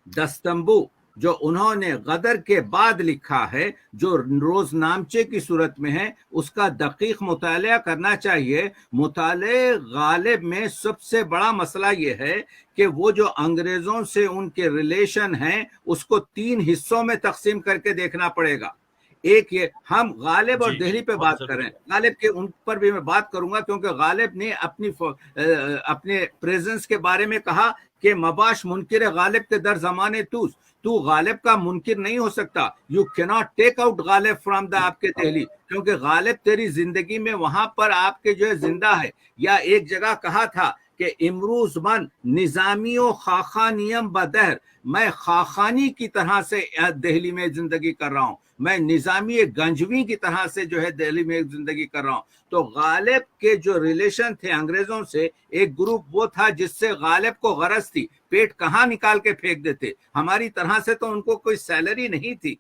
دستمبو جو انہوں نے غدر کے بعد لکھا ہے، جو روز نامچے کی صورت میں ہے، اس کا دقیق مطالعہ کرنا چاہیے۔ مطالعے غالب میں سب سے بڑا مسئلہ یہ ہے کہ وہ جو انگریزوں سے ان کے ریلیشن ہیں اس کو 3 حصوں میں تقسیم کر کے دیکھنا پڑے گا۔ ایک یہ ہم غالب اور دہلی پہ بات کریں، غالب کے ان پر بھی میں بات کروں گا کیونکہ غالب نے اپنے پریزنس کے بارے میں کہا کہ مباش منکر غالب کے در زمانے تو غالب کا منکر نہیں ہو سکتا، you کیناٹ take out Ghalib from the آپ کے دہلی، کیونکہ غالب تیری زندگی میں وہاں پر آپ کے جو ہے زندہ ہے۔ یا ایک جگہ کہا تھا کہ امروز من نظامی و خاقانیم بدہر، میں خاقانی کی طرح سے دہلی میں زندگی کر رہا ہوں، میں نظامی گنجوی کی طرح سے جو ہے دہلی میں زندگی کر رہا ہوں۔ تو غالب کے جو ریلیشن تھے انگریزوں سے، ایک گروپ وہ تھا جس سے غالب کو غرض تھی پیٹ کہاں نکال کے پھینک دیتے، ہماری طرح سے تو ان کو کوئی سیلری نہیں تھی،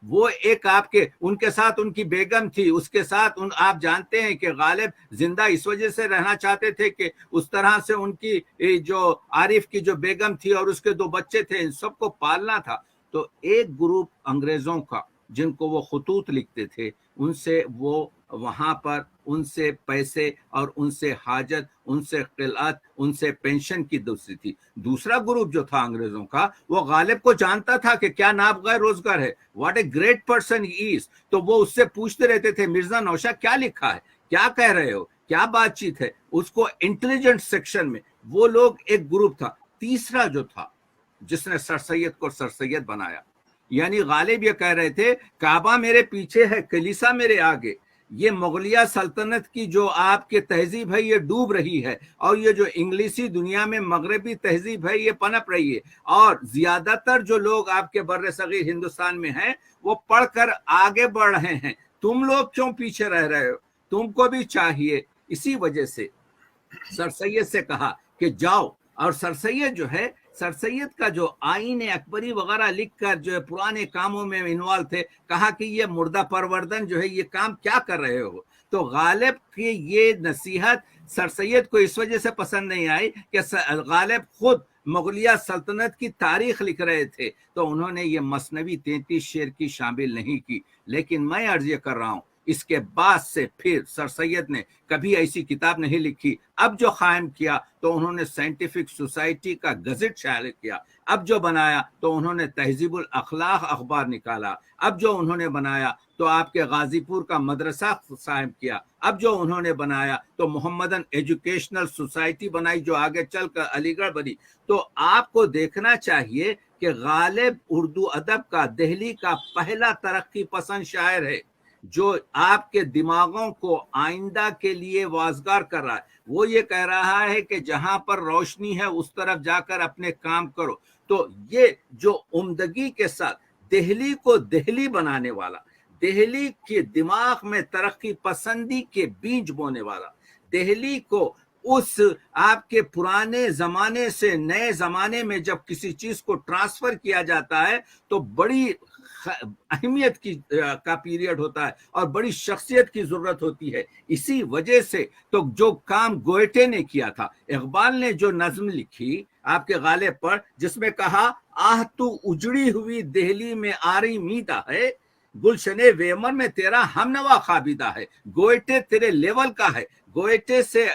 وہ ایک آپ کے ان کے ساتھ ان کی بیگم تھی، اس کے ساتھ آپ جانتے ہیں کہ غالب زندہ اس وجہ سے رہنا چاہتے تھے کہ اس طرح سے ان کی جو عارف کی جو بیگم تھی اور اس کے 2 بچے تھے، ان سب کو پالنا تھا۔ تو ایک گروپ انگریزوں کا جن کو وہ خطوط لکھتے تھے، ان سے وہ وہاں پر ان سے پیسے اور ان سے حاجت، ان سے قلعت، ان سے پینشن کی دوسری تھی۔ دوسرا گروپ جو تھا انگریزوں کا، وہ غالب کو جانتا تھا کہ کیا نابغہ روزگار ہے، what a great person he is, تو وہ اس سے پوچھتے رہتے تھے مرزا نوشا کیا لکھا ہے، کیا کہہ رہے ہو، کیا بات چیت ہے، اس کو انٹیلیجنٹ سیکشن میں وہ لوگ ایک گروپ تھا۔ تیسرا جو تھا جس نے سر سید کو سر سید بنایا، یعنی غالب یہ کہہ رہے تھے کعبہ میرے پیچھے ہے، کلیسا میرے آگے، یہ مغلیہ سلطنت کی جو آپ کے تہذیب ہے یہ ڈوب رہی ہے، اور یہ جو انگلیسی دنیا میں مغربی تہذیب ہے یہ پنپ رہی ہے، اور زیادہ تر جو لوگ آپ کے بر صغیر ہندوستان میں ہیں وہ پڑھ کر آگے بڑھ رہے ہیں، تم لوگ کیوں پیچھے رہ رہے ہو، تم کو بھی چاہیے۔ اسی وجہ سے سر سید سے کہا کہ جاؤ، اور سر سید جو ہے، سر سید کا جو آئین اکبری وغیرہ لکھ کر جو پرانے کاموں میں انوالو تھے، کہا کہ یہ مردہ پروردن جو ہے یہ کام کیا کر رہے ہو۔ تو غالب کی یہ نصیحت سر سید کو اس وجہ سے پسند نہیں آئی کہ غالب خود مغلیہ سلطنت کی تاریخ لکھ رہے تھے، تو انہوں نے یہ مثنوی 33 شعر کی شامل نہیں کی۔ لیکن میں عرض یہ کر رہا ہوں اس کے بعد سے پھر سر سید نے کبھی ایسی کتاب نہیں لکھی۔ اب جو قائم کیا تو انہوں نے سائنٹیفک سوسائٹی کا گزٹ شائع کیا، اب جو بنایا تو انہوں نے تہذیب الاخلاق اخبار نکالا، اب جو انہوں نے بنایا تو آپ کے غازی پور کا مدرسہ قائم کیا، اب جو انہوں نے بنایا تو محمدن ایجوکیشنل سوسائٹی بنائی جو آگے چل کر علی گڑھ بنی۔ تو آپ کو دیکھنا چاہیے کہ غالب اردو ادب کا دہلی کا پہلا ترقی پسند شاعر ہے جو آپ کے دماغوں کو آئندہ کے لیے وازگار کر رہا ہے۔ وہ یہ کہہ رہا ہے کہ جہاں پر روشنی ہے اس طرف جا کر اپنے کام کرو۔ تو یہ جو عمدگی کے ساتھ دہلی کو دہلی بنانے والا، دہلی کے دماغ میں ترقی پسندی کے بیج بونے والا، دہلی کو اس آپ کے پرانے زمانے سے نئے زمانے میں جب کسی چیز کو ٹرانسفر کیا جاتا ہے تو بڑی اہمیت کا پیریڈ ہوتا ہے اور بڑی شخصیت کی ضرورت ہوتی ہے۔ اسی وجہ سے تو جو کام گوئٹے نے کیا تھا، اقبال نے جو نظم لکھی آپ کے غالب پر جس میں کہا آہ تو اجڑی ہوئی دہلی میں آری میدہ ہے، گلشن ویمن میں تیرا ہم نوا خوابیدہ ہے، گوئٹے تیرے لیول کا ہے۔ گوئٹے سے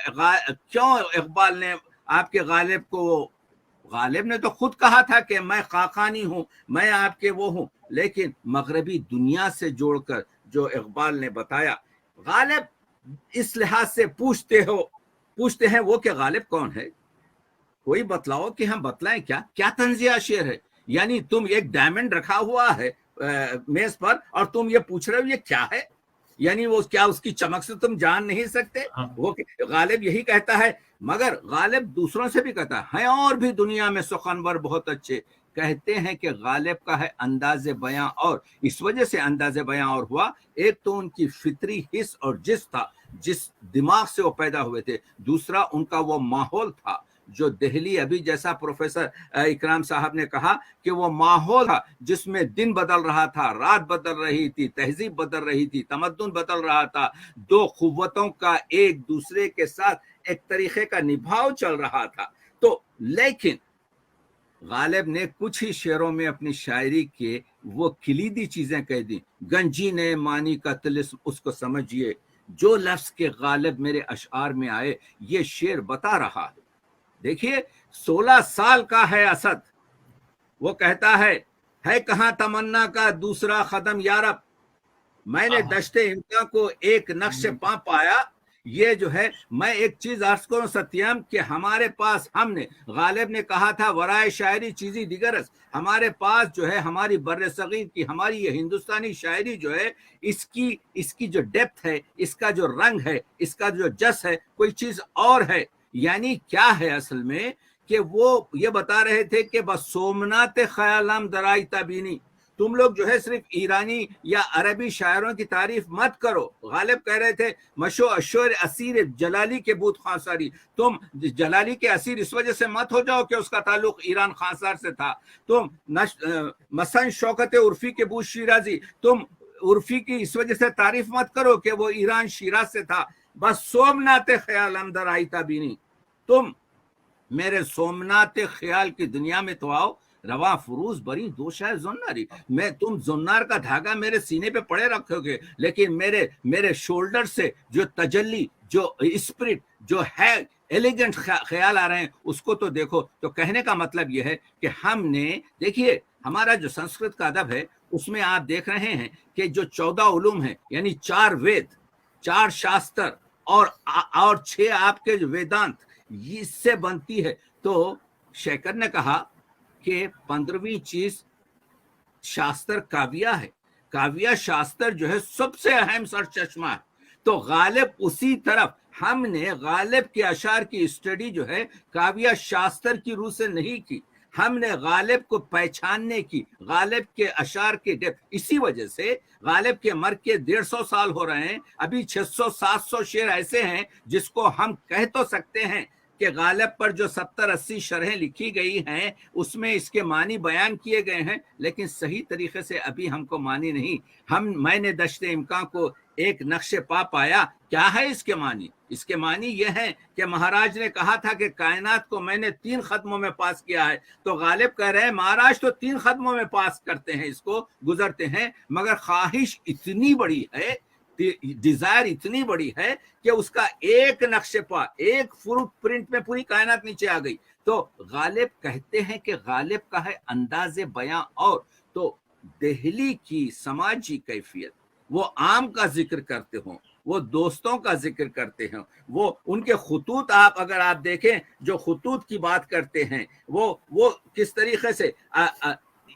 کیوں اقبال نے آپ کے غالب کو، غالب نے تو خود کہا تھا کہ میں خاقانی ہوں، میں آپ کے وہ ہوں، لیکن مغربی دنیا سے جوڑ کر جو اقبال نے بتایا، غالب اس لحاظ سے پوچھتے ہیں وہ کہ غالب کون ہے، کوئی بتلاؤ کہ ہم بتلائیں کیا تنزیہ شعر ہے، یعنی تم ایک ڈائمنڈ رکھا ہوا ہے میز پر اور تم یہ پوچھ رہے ہو یہ کیا ہے، یعنی وہ کیا اس کی چمک سے تم جان نہیں سکتے۔ وہ غالب یہی کہتا ہے، مگر غالب دوسروں سے بھی کہتا ہے اور بھی دنیا میں سخنور بہت اچھے، کہتے ہیں کہ غالب کا ہے انداز بیاں، اور اس وجہ سے انداز بیاں اور ہوا، ایک تو ان کی فطری حس اور جس تھا، جس دماغ سے وہ پیدا ہوئے تھے، دوسرا ان کا وہ ماحول تھا جو دہلی ابھی جیسا پروفیسر اکرام صاحب نے کہا کہ وہ ماحول تھا جس میں دن بدل رہا تھا، رات بدل رہی تھی، تہذیب بدل رہی تھی، تمدن بدل رہا تھا، دو قوتوں کا ایک دوسرے کے ساتھ ایک طریقے کا نبھاؤ چل رہا تھا۔ تو لیکن غالب نے کچھ ہی شعروں میں اپنی شاعری کے وہ کلیدی چیزیں کہہ دی، گنجی نے معنی کا طلسم اس کو سمجھیے، جو لفظ کے غالب میرے اشعار میں آئے، یہ شعر بتا رہا ہے۔ دیکھیے 16 سال کا ہے اسد، وہ کہتا ہے کہاں تمنا کا دوسرا قدم یارب، میں نے دشت امکان کو ایک نقش پا پایا۔ یہ جو ہے میں ایک چیز عرض کروں ستیم کہ ہمارے پاس، ہم نے، غالب نے کہا تھا ورائے شاعری چیزی دیگرس، ہمارے پاس جو ہے ہماری بر صغیر کی، ہماری یہ ہندوستانی شاعری جو ہے اس کی جو ڈیپتھ ہے، اس کا جو رنگ ہے، اس کا جو جس ہے، کوئی چیز اور ہے۔ यानी क्या है असल में कि वो ये बता रहे थे कि बस सोमनाथ ख्यालम दराई तबीनी, तुम लोग जो है सिर्फ ईरानी या अरबी शायरों की तारीफ मत करो। गालिब कह रहे थे मशो अशोर असीर जलाली के बूत खांसारी, तुम जलाली के असीर इस वजह से मत हो जाओ कि उसका ताल्लुक ईरान खांसार से था। तुम मसन शौकत उर्फी के बूत शिराजी, तुम उर्फी की इस वजह से तारीफ मत करो कि वो ईरान शिराज से था। बस सोमनाथ ख्याल अंदर आई तबीनी, तुम मेरे सोमनाथ ख्याल की दुनिया में तो आओ। रवा फुरूज बरी दोष है जुन्नारी, मैं तुम जुन्नार का धागा मेरे सीने पे पड़े रखोगे, लेकिन मेरे शोल्डर से जो तजल्ली, जो स्पिरिट, जो है एलिगेंट ख्याल आ रहे हैं उसको तो देखो। तो कहने का मतलब यह है कि हमने, देखिए हमारा जो संस्कृत का अदब है उसमें आप देख रहे हैं कि जो 14 उलूम है, यानी 4 वेद, 4 शास्त्र और 6 आपके जो वेदांत, इससे बनती है। तो शेखर ने कहा कि 15वीं चीज शास्त्र काव्या है। काव्या शास्त्र जो है सबसे अहम सरचश्मा है। तो गालिब उसी तरफ, हमने गालिब के अशार की स्टडी जो है काव्या शास्त्र की रूह से नहीं की, हमने गालिब को पहचानने की, गालिब के अशार के डेप्थ। इसी वजह से गालिब के मर के 150 साल हो रहे हैं, अभी 600-700 शेर ऐसे हैं जिसको हम कह तो सकते हैं कि गालिब पर जो 70-80 शरहें लिखी गई हैं उसमें इसके मानी बयान किए गए हैं, लेकिन सही तरीके से अभी हमको मानी नहीं। मैंने दश्ते इम्कान को एक नक्शे पा पाया। क्या है इसके मानी? इसके मानी यह है कि महाराज ने कहा था कि कायनात को मैंने 3 खत्मों में पास किया है। तो गालिब कह रहे हैं महाराज तो 3 खत्मों में पास करते हैं, इसको गुजरते हैं, मगर ख्वाहिश इतनी बड़ी है, डिजायर इतनी बड़ी है कि उसका एक नक्शे पा, एक फुट प्रिंट में पूरी कायनात नीचे आ गई। तो गालिब कहते हैं कि गालिब का है अंदाजे बयां। और तो दिल्ली की समाजी कैफियत, वो आम का जिक्र करते हो, वो दोस्तों का जिक्र करते हैं, वो उनके खुतूत, आप अगर आप देखें जो खुतूत की बात करते हैं वो किस तरीके से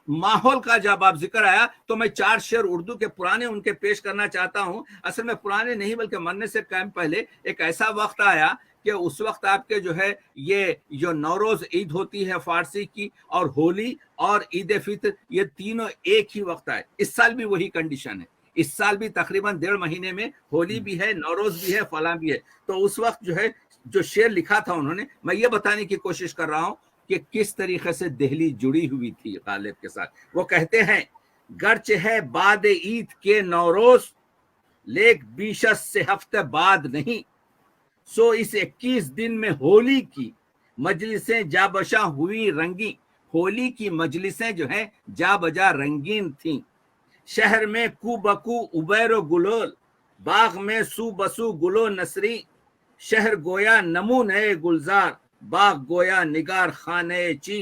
माहौल का जब आप जिक्र आया तो मैं 4 शेर उर्दू के पुराने उनके पेश करना चाहता हूं। असल में पुराने नहीं बल्कि मरने से कायम पहले एक ऐसा वक्त आया कि उस वक्त आपके जो है ये जो नौरोज ईद होती है फारसी की, और होली और ईद फितर, ये तीनों एक ही वक्त आए। इस साल भी वही कंडीशन है। इस साल भी तकरीबन 1.5 महीने में होली भी है, नौरोज भी है, फला भी है। तो उस वक्त जो है जो शेर लिखा था उन्होंने, मैं ये बताने की कोशिश कर रहा हूं कि किस तरीके से दिल्ली जुड़ी हुई थी गालिब के साथ। वो कहते हैं गर्च है बाद ईद के नौरोज, लेक बीशस से हफ्ते बाद नहीं, सो इस 21 दिन में होली की मजलिसें जा बशा हुई रंगी। होली की मजलिसें जो हैं जा बजा रंगीन थीं। शहर में कू बकू उबैरो गुलोल, बाग में सू बसू गुलो नसरी। शहर गोया नमूने गुलजार, बाग गोया निगार खाने ची।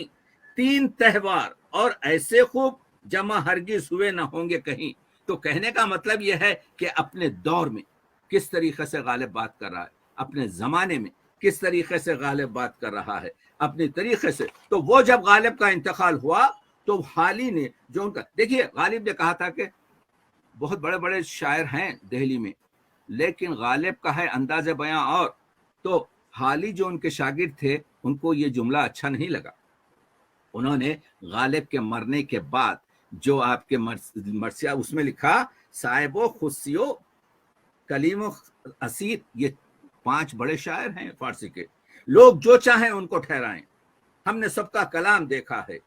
3 त्योहार और ऐसे खूब जमा हरगिज हुए न होंगे कहीं। तो कहने का मतलब यह है कि अपने दौर में किस तरीके से गालिब बात कर रहा है, अपने जमाने में किस तरीके से गालिब बात कर रहा है, अपने तरीके से। तो वो जब गालिब का इंतकाल हुआ तो हाल ही ने जो उनका, देखिए गालिब ने कहा था कि बहुत बड़े बड़े शायर हैं दिल्ली में, लेकिन गालिब का है अंदाज़े बयां। और तो हाल ही जो उनके शागिर्द थे उनको ये जुमला अच्छा नहीं लगा। उन्होंने गालिब के मरने के बाद जो आपके मरसिया उसमें लिखा, साहिबो खुशियो कलीमो असीर, ये 5 बड़े शायर हैं फारसी के, लोग जो चाहें उनको ठहराएं, हमने सबका कलाम देखा है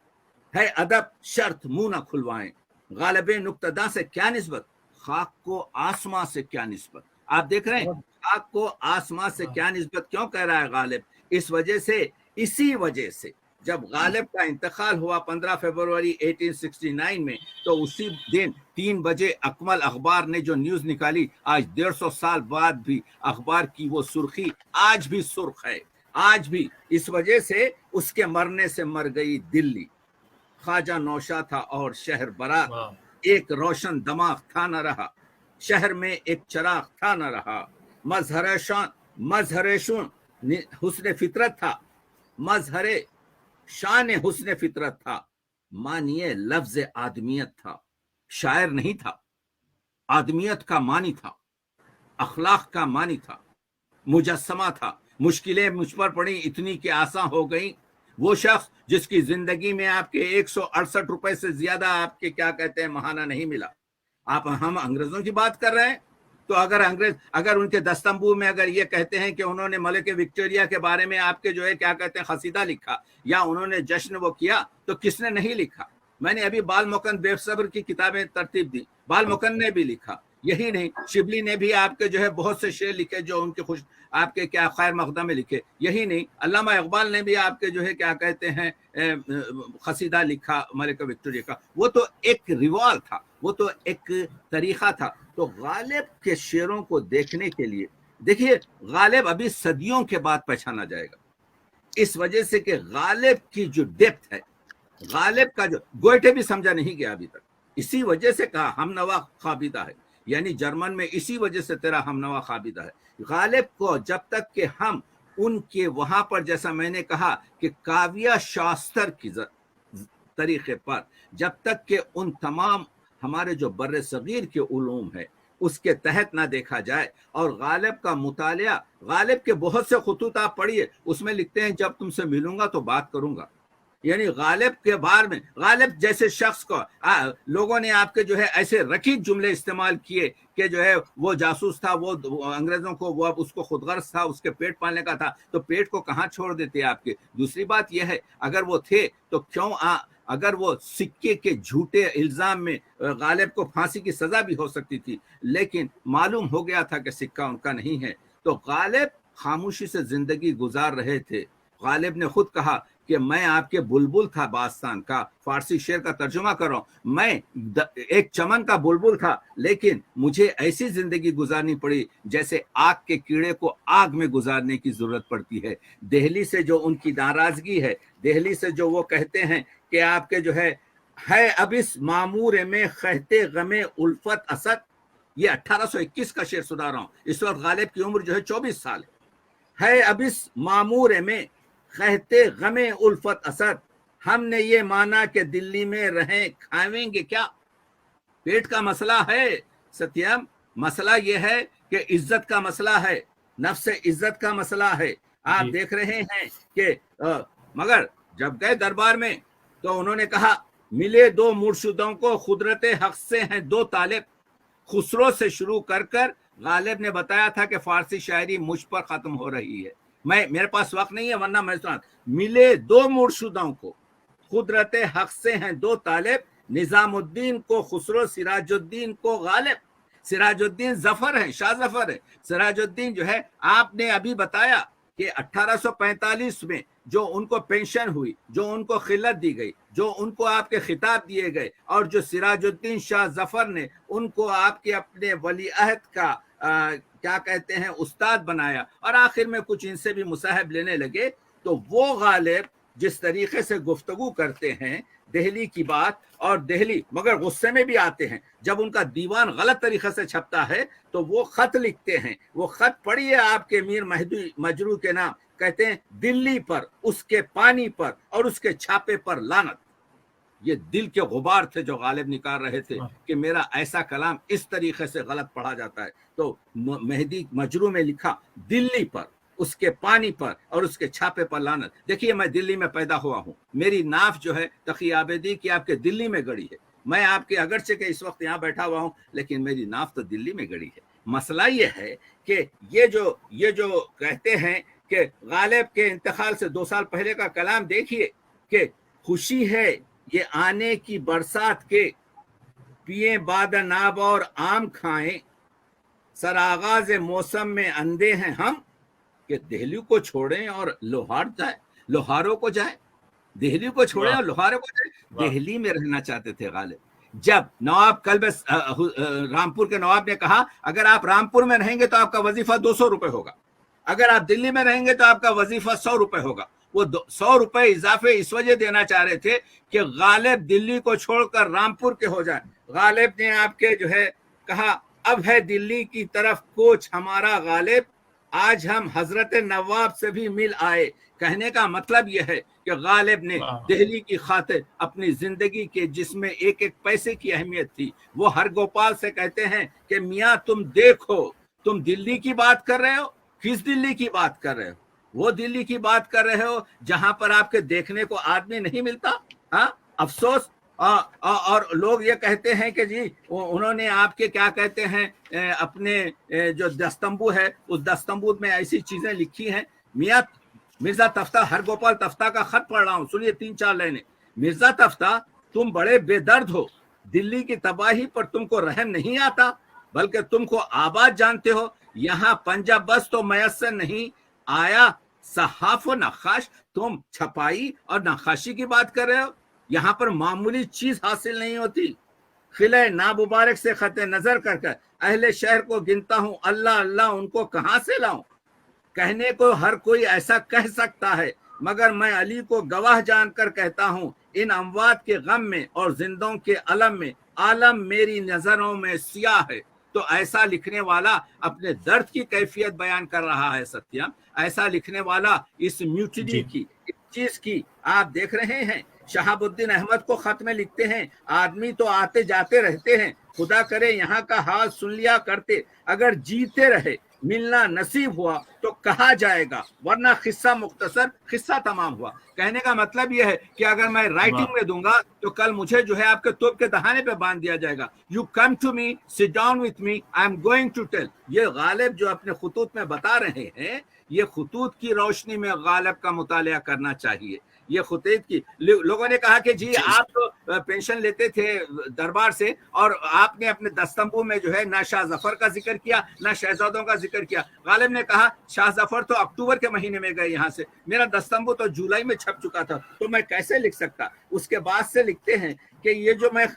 अदब शर्त मुंह ना खुलवाएं। गालिब नुक्तदा से क्या निस्बत, खाक को आसमां से क्या निस्बत। आप देख रहे हैं खाक को आसमां से क्या निस्बत क्यों कह रहा है गालिब? इस वजह से, इसी वजह से जब गालिब का इंतकाल हुआ 15 फरवरी 1869 में, तो उसी दिन 3 बजे अकमल अखबार ने जो न्यूज निकाली, आज 150 साल बाद भी अखबार की वो सुर्खी आज भी सुर्ख है, आज भी। इस वजह से उसके मरने से मर गई दिल्ली। ख्वाजा नौशा था और शहर बरात, एक रोशन दमाग था न रहा, शहर में एक चराग था न रहा। मजहरेशुन हुस्न फितरत था, मजहरे शान हुस्न फितरत था। मानिए लफ्ज आदमियत था, शायर नहीं था, आदमियत का मानी था, अखलाक का मानी था, मुजस्समा था। मुश्किलें मुझ पर पड़ी इतनी कि आसान हो गई। वो शख्स जिसकी जिंदगी में आपके 168 रुपए से ज्यादा आपके क्या कहते हैं महाना नहीं मिला। हम अंग्रेजों की बात कर रहे हैं, तो अगर उनके दस्तंबू में अगर ये कहते हैं कि उन्होंने मलिक विक्टोरिया के बारे में आपके जो है क्या कहते हैं खसीदा लिखा या उन्होंने जश्न वो किया, तो किसने नहीं लिखा? मैंने अभी बाल मुकन बेसब्र की किताबें तरतीब दी, बाल मुकन ने भी लिखा। यही नहीं, शिबली ने भी आपके जो है बहुत से शेर लिखे जो उनके खुश आपके क्या खैर मकदम में लिखे। यही नहीं, अल्लामा इकबाल ने भी आपके जो है क्या कहते हैं खसीदा लिखा मलिक विक्टोरिया का। वो तो एक रिवाज था, वो तो एक तरीका था। तो गालिब के शेरों को देखने के लिए देखिए, गालिब अभी सदियों के बाद पहचाना जाएगा, इस वजह से कि गालिब की जो डेप्थ है, गालिब का जो गोएटे भी समझा नहीं गया अभी तक। इसी वजह से कहा हमनवा खाबिदा है, यानी जर्मन में इसी वजह से तेरा हमनवा खाबिदा है। गालिब को जब तक कि हम उनके वहां पर, जैसा मैंने कहा कि काव्य शास्त्र की तरीके पर, जब तक कि उन तमाम हमारे जो बर्रे सगीर के उलूम है उसके तहत ना देखा जाए, और गालिब का मुतालिया, गालिब के बहुत से खुतूत आप पढ़िए, उसमें लिखते हैं जब तुमसे मिलूंगा तो बात करूंगा। यानी गालिब के बारे में, गालिब जैसे शख्स को लोगों ने आपके जो है ऐसे रकीब जुमले इस्तेमाल किए कि जो है वो जासूस था, वो अंग्रेजों को वो उसको खुदगर्ज था, उसके पेट पालने का था, तो पेट को कहाँ छोड़ देते आपके। दूसरी बात यह है, अगर वो थे तो क्यों अगर वो सिक्के के झूठे इल्जाम में गालिब को फांसी की सजा भी हो सकती थी, लेकिन मालूम हो गया था कि सिक्का उनका नहीं है। तो गालिब खामोशी से जिंदगी गुजार रहे थे। गालिब ने खुद कहा कि मैं आपके बुलबुल था बास्तान का, फारसी शेर का तर्जुमा कर रहा हूं, मैं एक चमन का बुलबुल था, लेकिन मुझे ऐसी जिंदगी गुजारनी पड़ी जैसे आग के कीड़े को आग में गुजारने की जरूरत पड़ती है। दिल्ली से जो उनकी नाराजगी है, दिल्ली से जो वो कहते हैं कि आपके जो है अब इस मामूर में खहते गमे उल्फत असद, ये 1821 का शेर सुना रहा हूं। इस वक्त गालिब की उम्र जो है 24 साल है। अब इस मामूर में कहते गमे उल्फत असद, हमने ये माना कि दिल्ली में रहें खावेंगे क्या। पेट का मसला है सत्यम, मसला ये है कि इज्जत का मसला है, नफ्स इज्जत का मसला है। आप देख रहे हैं कि मगर जब गए दरबार में तो उन्होंने कहा मिले दो मुर्शिदों को खुदरत हक से हैं दो तालिब। खुसरो से शुरू कर गालिब ने बताया था कि फारसी शायरी मुझ पर खत्म हो रही है। मेरे पास वक्त नहीं है, वरना मैं सुना। मिले दो मुर्शिदों को खुदरत हक से हैं दो तालिब, निजामुद्दीन को खुसरो, सिराजुद्दीन को गालिब। सिराजुद्दीन जफर है, शाह जफर है। सिराजुद्दीन जो है आपने अभी बताया कि 1845 में जो उनको पेंशन हुई, जो उनको खिलत दी गई, जो उनको आपके खिताब दिए गए, और जो सिराजुद्दीन शाह जफर ने उनको आपके अपने वली अहद का क्या कहते हैं उस्ताद बनाया, और आखिर में कुछ इनसे भी मुसाहब लेने लगे। तो वो गालिब जिस तरीके से गुफ्तगू करते हैं दिल्ली की बात, और दिल्ली मगर गुस्से में भी आते हैं। जब उनका दीवान गलत तरीके से छपता है तो वो खत लिखते हैं। वो खत पढ़िए आपके मीर महदी मजरू के नाम, कहते हैं दिल्ली पर, उसके पानी पर और उसके छापे पर लानत। ये दिल के गुबार थे जो गालिब निकाल रहे थे कि मेरा ऐसा कलाम इस तरीके से गलत पढ़ा जाता है। तो मेहदी मजरू में लिखा दिल्ली पर, उसके पानी पर और उसके छापे पर लानत। देखिए मैं दिल्ली में पैदा हुआ हूँ, मेरी नाफ जो है तकी आबेदी की आपके दिल्ली में गड़ी है। मैं आपके अगरचे के इस वक्त यहाँ बैठा हुआ हूँ, लेकिन मेरी नाफ तो दिल्ली में गड़ी है। मसला ये है कि ये जो कहते हैं कि गालिब के इंतकाल से 2 साल पहले का कलाम देखिए कि खुशी है ये आने की बरसात के, पिए बाद नाब और आम खाएं, सरागाज मौसम में अंधे हैं हम, कि दिल्ली को छोड़ें और लोहार जाए, लोहारों को जाए। दिल्ली को छोड़ें और लोहारों को जाए। दिल्ली में रहना चाहते थे गालिब। जब नवाब कल्ब रामपुर के नवाब ने कहा अगर आप रामपुर में रहेंगे तो आपका वजीफा 200 रुपए होगा, अगर आप दिल्ली में रहेंगे तो आपका वजीफा 100 रुपए होगा। वो 100 रुपए इजाफे इस वजह देना चाह रहे थे कि गालिब दिल्ली को छोड़कर रामपुर के हो जाए। गालिब ने आपके जो है कहा अब है दिल्ली की तरफ कोच हमारा गालिब, आज हम हजरत नवाब से भी मिल आए। कहने का मतलब यह है कि गालिब ने दिल्ली की खातिर अपनी जिंदगी के जिसमें एक एक पैसे की अहमियत थी, वो हर गोपाल से कहते हैं कि मियाँ तुम देखो, तुम दिल्ली की बात कर रहे हो, किस दिल्ली की बात कर रहे हो। वो दिल्ली की बात कर रहे हो जहां पर आपके देखने को आदमी नहीं मिलता। हाँ, अफसोस। और लोग ये कहते हैं कि जी उन्होंने आपके क्या कहते हैं अपने जो दस्तंबू है उस दस्तंबू में ऐसी चीजें लिखी हैं। मियां मिर्जा तफ्ता, हरगोपाल तफ्ता का खत पढ़ रहा हूं, सुनिए 3-4 लाइनें। मिर्जा तफ्ता, तुम बड़े बेदर्द हो, दिल्ली की तबाही पर तुमको रहम नहीं आता, बल्कि तुमको आबाद जानते हो। यहाँ पंजाब बस तो मैसर नहीं आया, सहाफ व नक्काश, तुम छपाई और नक्काशी की बात कर रहे हो। यहाँ पर मामूली चीज हासिल नहीं होती। खिले नामुबारक से खत नजर कर कर अहले शहर को गिनता हूँ, अल्लाह अल्लाह उनको कहाँ से लाऊं। कहने को हर कोई ऐसा कह सकता है, मगर मैं अली को गवाह जानकर कहता हूँ, इन अमवात के गम में और जिंदों के अलम में आलम मेरी नजरों में सियाह है। तो ऐसा लिखने वाला अपने दर्द की कैफियत बयान कर रहा है सत्यम। ऐसा लिखने वाला इस म्यूटिनी की, इस चीज की आप देख रहे हैं। शहाबुद्दीन अहमद को खत में लिखते हैं, आदमी तो आते जाते रहते हैं, खुदा करे यहाँ का हाल सुन लिया करते, अगर जीते रहे मिलना नसीब हुआ तो कहा जाएगा, वरना किस्सा मुख्तसर, किस्सा तमाम हुआ। कहने का मतलब यह है कि अगर मैं राइटिंग में दूंगा तो कल मुझे जो है आपके तोप के दहाने पे बांध दिया जाएगा। You come to me, sit down with me, I am going to tell. ये गालिब जो अपने खुतूत में बता रहे हैं, ये खुतूत की रोशनी में गालिब का मुतालिया करना चाहिए। ये खुतूत की लोगों ने कहा कि जी आप तो पेंशन लेते थे दरबार से और आपने अपने दस्तंबू में जो है ना शाह जफर का जिक्र किया ना शहजादों का जिक्र किया। गालिब ने कहा शाह जफर तो अक्टूबर के महीने में गए यहाँ से, मेरा दस्तंबू तो जुलाई में छप चुका था, तो मैं कैसे लिख सकता। उसके बाद से लिखते हैं कि ये जो मैं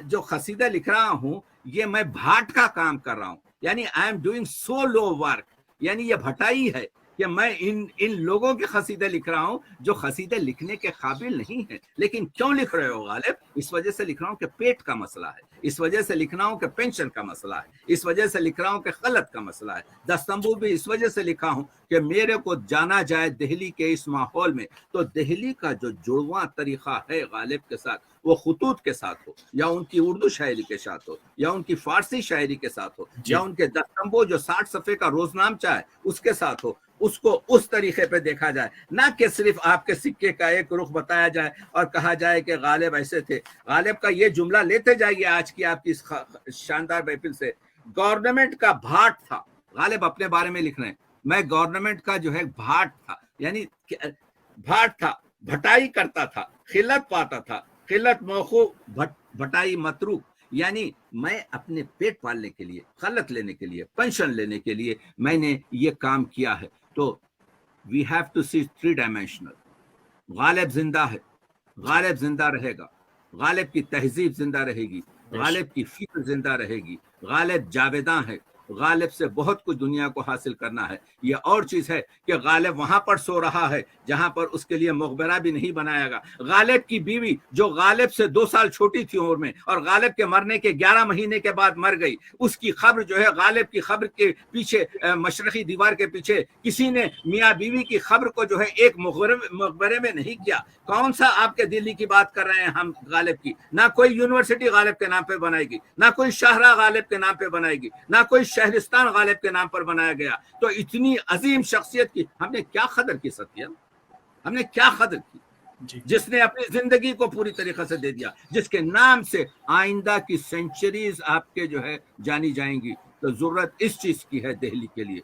जो खसीदा लिख रहा हूँ ये मैं भाट का काम कर रहा हूँ, यानी I am doing so low work, यानी ये भटाई है कि मैं इन लोगों के खसीदे लिख रहा हूं जो खसीदे लिखने के काबिल नहीं है। लेकिन क्यों लिख रहे हो गालिब? इस वजह से लिख रहा हूं कि पेट का मसला है, इस वजह से लिख रहा हूं कि पेंशन का मसला है, इस वजह से लिख रहा हूं कि गलत का मसला है। दस्तंबू भी इस वजह से लिखा हूं कि मेरे को जाना जाए दिल्ली के इस माहौल में, तो दिल्ली का जो जुड़वा तरीका है गालिब के साथ, वो खुतूत के साथ हो या उनकी उर्दू शायरी के साथ हो या उनकी फारसी शायरी के साथ हो या उनके दस्तंबू जो 60 सफ़े का रोजनामचा है उसके साथ हो, उसको उस तरीके पे देखा जाए, ना कि सिर्फ आपके सिक्के का एक रुख बताया जाए और कहा जाए कि गालिब ऐसे थे। गालिब का ये जुमला लेते जाइए आज की आपकी इस शानदार महफिल से, गवर्नमेंट का भाट था। गालिब अपने बारे में लिख रहे हैं, मैं गवर्नमेंट का जो है भाट था, यानी भाट था, भटाई करता था, खिलत पाता था, खिलत मौखू भटाई मतरूक, यानी मैं अपने पेट पालने के लिए, खलत लेने के लिए, पेंशन लेने के लिए मैंने ये काम किया है। तो we have to see 3 dimensional. Ghalib जिंदा है, गालिब जिंदा रहेगा, गालिब की तहजीब जिंदा रहेगी, गालिब की फिक्र जिंदा रहेगी, गालिब जावेदां है, गालिब से बहुत कुछ दुनिया को हासिल करना है। ये और चीज है कि गालिब वहां पर सो रहा है जहां पर उसके लिए मकबरा भी नहीं बनाएगा। गालिब की बीवी जो गालिब से 2 साल छोटी थी उम्र में और गालिब के मरने के 11 महीने के बाद मर गई, उसकी खबर जो है गालिब की खबर के पीछे मशरकी दीवार के पीछे किसी ने मियाँ बीवी की खबर को जो है एक मकबरे में नहीं किया। कौन सा आपके दिल्ली की बात कर रहे हैं हम गालिब की? ना कोई यूनिवर्सिटी गालिब के नाम पे बनाएगी, ना कोई शाहरा गालिब के नाम पे बनाएगी, ना कोई शहरिस्तान गालिब के नाम पर बनाया गया। तो इतनी अजीम शख्सियत की हमने क्या कदर की सत्यम, हमने क्या कदर की, जिसने अपनी जिंदगी को पूरी तरीके से दे दिया, जिसके नाम से आइंदा की सेंचुरीज आपके जो है जानी जाएंगी। तो जरूरत इस चीज की है दिल्ली के लिए,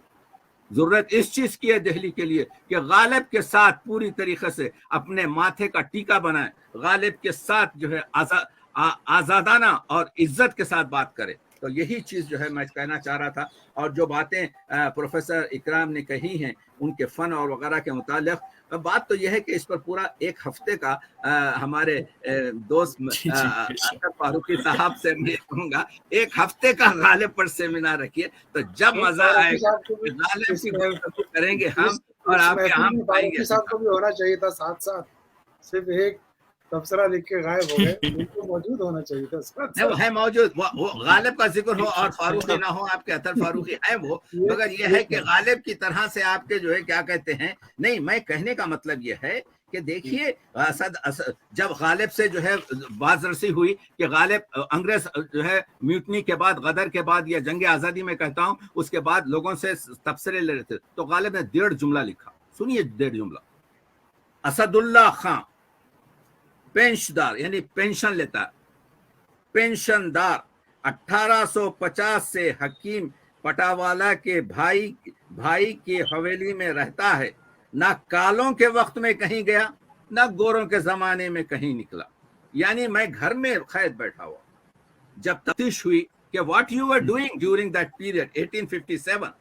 जरूरत इस चीज की है दिल्ली के लिए कि गालिब के साथ पूरी तरीके से अपने माथे का टीका बनाए, गालिब के साथ जो है आजादाना और इज्जत के साथ बात करे। तो यही चीज जो है मैं कहना चाह रहा था। और जो बातें प्रोफेसर इकराम ने कही हैं उनके फन और वगैरह के मुतालिक, बात तो यह है कि इस पर पूरा 1 हफ्ते का हमारे दोस्त असद फारूकी साहब से मैं कहूँगा 1 हफ्ते का गालिब पर सेमिनार रखिए, तो जब मजा आएगा गालिब की गुफ्तगू करेंगे हम और आप यहाँ पाएंगे। साहब को भी होना चाहिए था साथ साथ, सिर्फ एक तबसरा लिख के गायब हो गए, उनको मौजूद होना चाहिए था साथ। वो है मौजूद, वो गालिब का जिक्र हो और फारूकी ना हो, आपके अतर फारूकी है वो, मगर ये है कि गालिब की तरह से आपके जो है क्या कहते हैं, नहीं मैं कहने का मतलब ये है कि देखिए असद जब गालिब से जो है बाजरसी हुई कि गालिब अंग्रेज जो है म्यूटनी के बाद, गदर के बाद या जंग आज़ादी में कहता हूँ, उसके बाद लोगों से तबसरे ले रहे थे, तो गालिब ने 1.5 जुमला लिखा, सुनिए 1.5 जुमला। असदुल्ला खां पेंशनदार यानी पेंशन लेता है, पेंशनदार 1850 से हकीम पटावाला के भाई की हवेली में रहता है, ना कालों के वक्त में कहीं गया ना गोरों के जमाने में कहीं निकला। यानी मैं घर में कैद बैठा हुआ। जब तफ्तीश हुई कि what you were doing during that period 1857,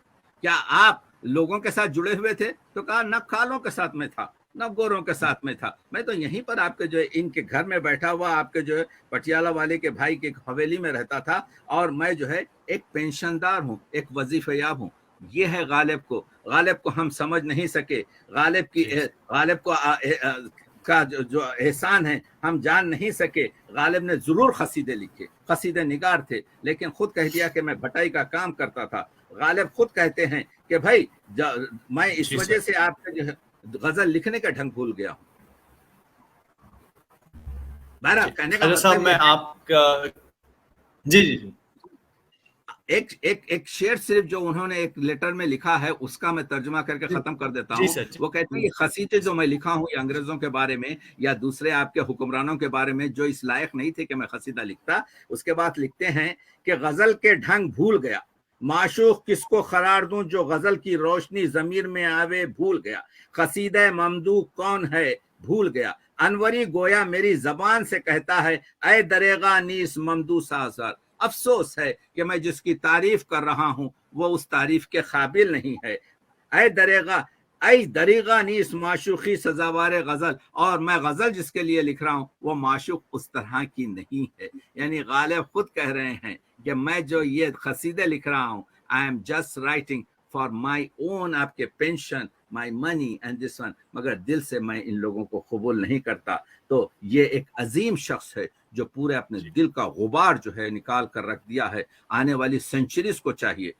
क्या आप लोगों के साथ जुड़े हुए थे, तो कहा न कालों के साथ में था न गोरों के साथ में था, मैं तो यहीं पर आपके जो है इनके घर में बैठा हुआ आपके जो है पटियाला वाले के भाई के हवेली में रहता था, और मैं जो है एक पेंशनदार हूँ, एक वजीफयाब हूँ। ये है गालिब को हम समझ नहीं सके। गालिब को का जो एहसान है हम जान नहीं सके। गालिब ने जरूर कसीदे लिखे, कसीदे निगार थे, लेकिन खुद कह दिया कि मैं भटाई का काम करता था। गालिब खुद कहते हैं कि भाई मैं इस वजह से आपके जो है गजल लिखने का ढंग भूल गया हूँ। बहरहाल कहने का साहब मैं आपका जी एक शेर सिर्फ जो उन्होंने एक लेटर में लिखा है उसका मैं तर्जुमा करके खत्म कर देता हूँ। वो कहते हैं ये खसीदे जो मैं लिखा हूँ ये अंग्रेजों के बारे में या दूसरे आपके हुक्मरानों के बारे में जो इस लायक नहीं थे कि मैं खसीदा लिखता। उसके बाद लिखते हैं कि गजल के ढंग भूल गया, माशूक किसको करार दूं जो गजल की रोशनी जमीर में आवे भूल गया, कसीदा ममदू कौन है भूल गया, अनवरी गोया मेरी जबान से कहता है ऐ दरेगा नीस ममदू साजार। अफसोस है कि मैं जिसकी तारीफ कर रहा हूं वो उस तारीफ के काबिल नहीं है। ऐ दरेगा नीस माशूकी सजावार गजल, और मैं गजल जिसके लिए लिख रहा हूं वो माशूक उस तरह की नहीं है। यानी गालिब खुद कह रहे हैं कि मैं जो ये कसीदे लिख रहा हूं I am just writing for my own आपके pension my money and this one, मगर दिल से मैं इन लोगों को कबूल नहीं करता। तो ये एक अजीम शख्स है जो पूरे अपने दिल का गुबार जो है निकाल कर रख दिया है। आने वाली सेंचुरीज को चाहिए